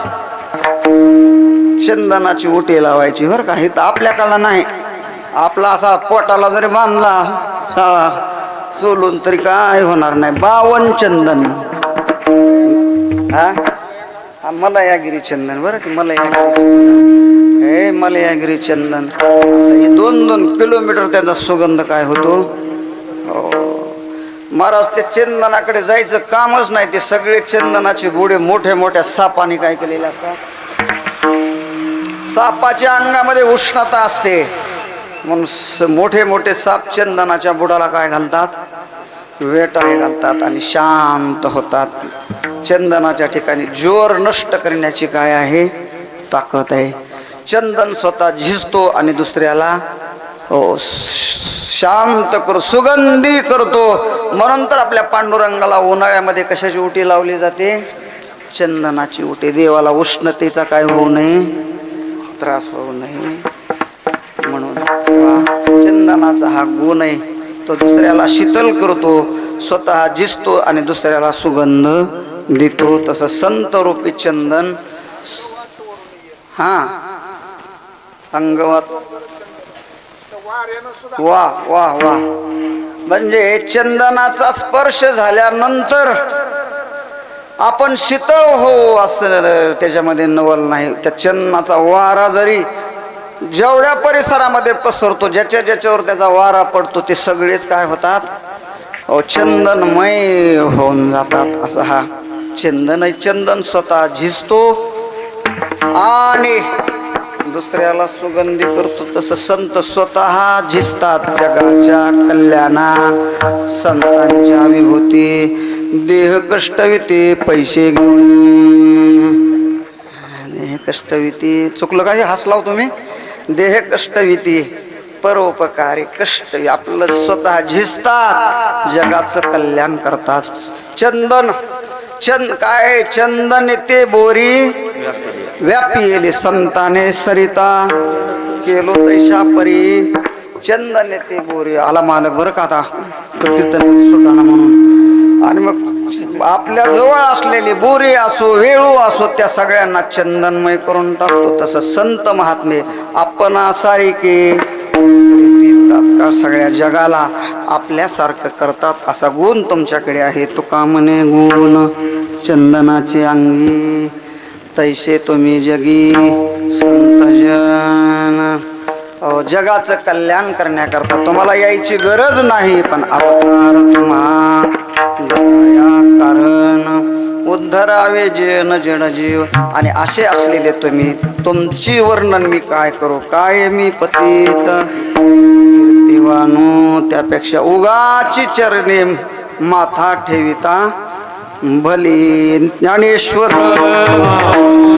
चंदनाची उटी लावायची. बरं का, हे तर आपल्या काला नाही. आपला असा पोटाला जरी बांधला साळा सोलून तरी काय होणार नाही. 52 चंदन. हा मलयागिरी चंदन. बरं की मलयागिरी चंदन, हे मलयागिरी चंदन असं हे 2-2 किलोमीटर त्याचा सुगंध काय होतो. हो महाराज, ते चंदनाकडे जायचं कामच नाही. ते सगळे चंदनाचे बुडे मोठ्या मोठ्या सापाने काय केलेले असतात. सापाच्या अंगामध्ये उष्णता असते म्हणून मोठे मोठे साप चंदनाच्या बुडाला काय घालतात? वेटाळे घालतात आणि शांत होतात. चंदनाच्या ठिकाणी जोर नष्ट करण्याची काय आहे? ताकद आहे. चंदन स्वतः झिजतो आणि दुसऱ्याला शांत करतो, सुगंधी करतो. म्हणून तर आपल्या पांडुरंगाला उन्हाळ्यामध्ये कशाची उटी लावली जाते? चंदनाची उटी. देवाला उष्णतेचा काय होऊ नये, त्रास होऊ नये म्हणून. चंदनाचा हा गुण आहे. तो दुसऱ्याला शीतल करतो, स्वतः झिजतो आणि दुसऱ्याला सुगंध देतो. तसं संत रूपी चंदन. हा अंगवत वा वा वा म्हणजे चंदनाचा स्पर्श झाल्यानंतर आपण शीतळ हो असं त्याच्यामध्ये नवल नाही. त्या चंदनाचा वारा जरी जेवढ्या परिसरामध्ये पसरतो, ज्याच्या ज्याच्यावर त्याचा वारा पडतो, ते सगळेच काय होतात, चंदनमय होऊन जातात. असा हा चंदन. चंदन स्वतः झिजतो आणि दुसऱ्याला सुगंधी करतो. तसं संत स्वतः झिजतात जगाच्या कल्याणा. संतांच्या विभूती देह कष्टविते पैसे घेऊन. देह कष्टविती चुकलं काय हसलाव तुम्ही. देह कष्टविती परोपकारी कष्ट आपलं स्वतः झिजतात, जगाचं कल्याण करतात. चंदन काय चंदन ते बोरी व्यापी येले संताने सरिता केलो तैशा परी. चंदन ते बोरी आला मालक बरं का आता कीर्तन सुटाना म्हणून. आणि मग आपल्या जवळ असलेली बोरी असो वेळू असो त्या सगळ्यांना चंदनमय करून टाकतो. तसं संत महात्मे आपण सारिके तात्काळ सगळ्या जगाला आपल्यासारखं करतात. असा गुण तुमच्याकडे आहे. तुका म्हणे गुण चंदनाचे अंगी तैसे तुम्ही जगी संत जन. जगाचं कल्याण करण्याकरता तुम्हाला यायची गरज नाही, पण अवतार तुम्हा दया कारण उद्धरावे जन जड जीव. आणि असे असलेले तुम्ही, तुमची वर्णन मी काय करू. काय मी पतित कीर्तिवानो, त्यापेक्षा उगाची चरणे माथा ठेविता भली. ज्ञानेश्वर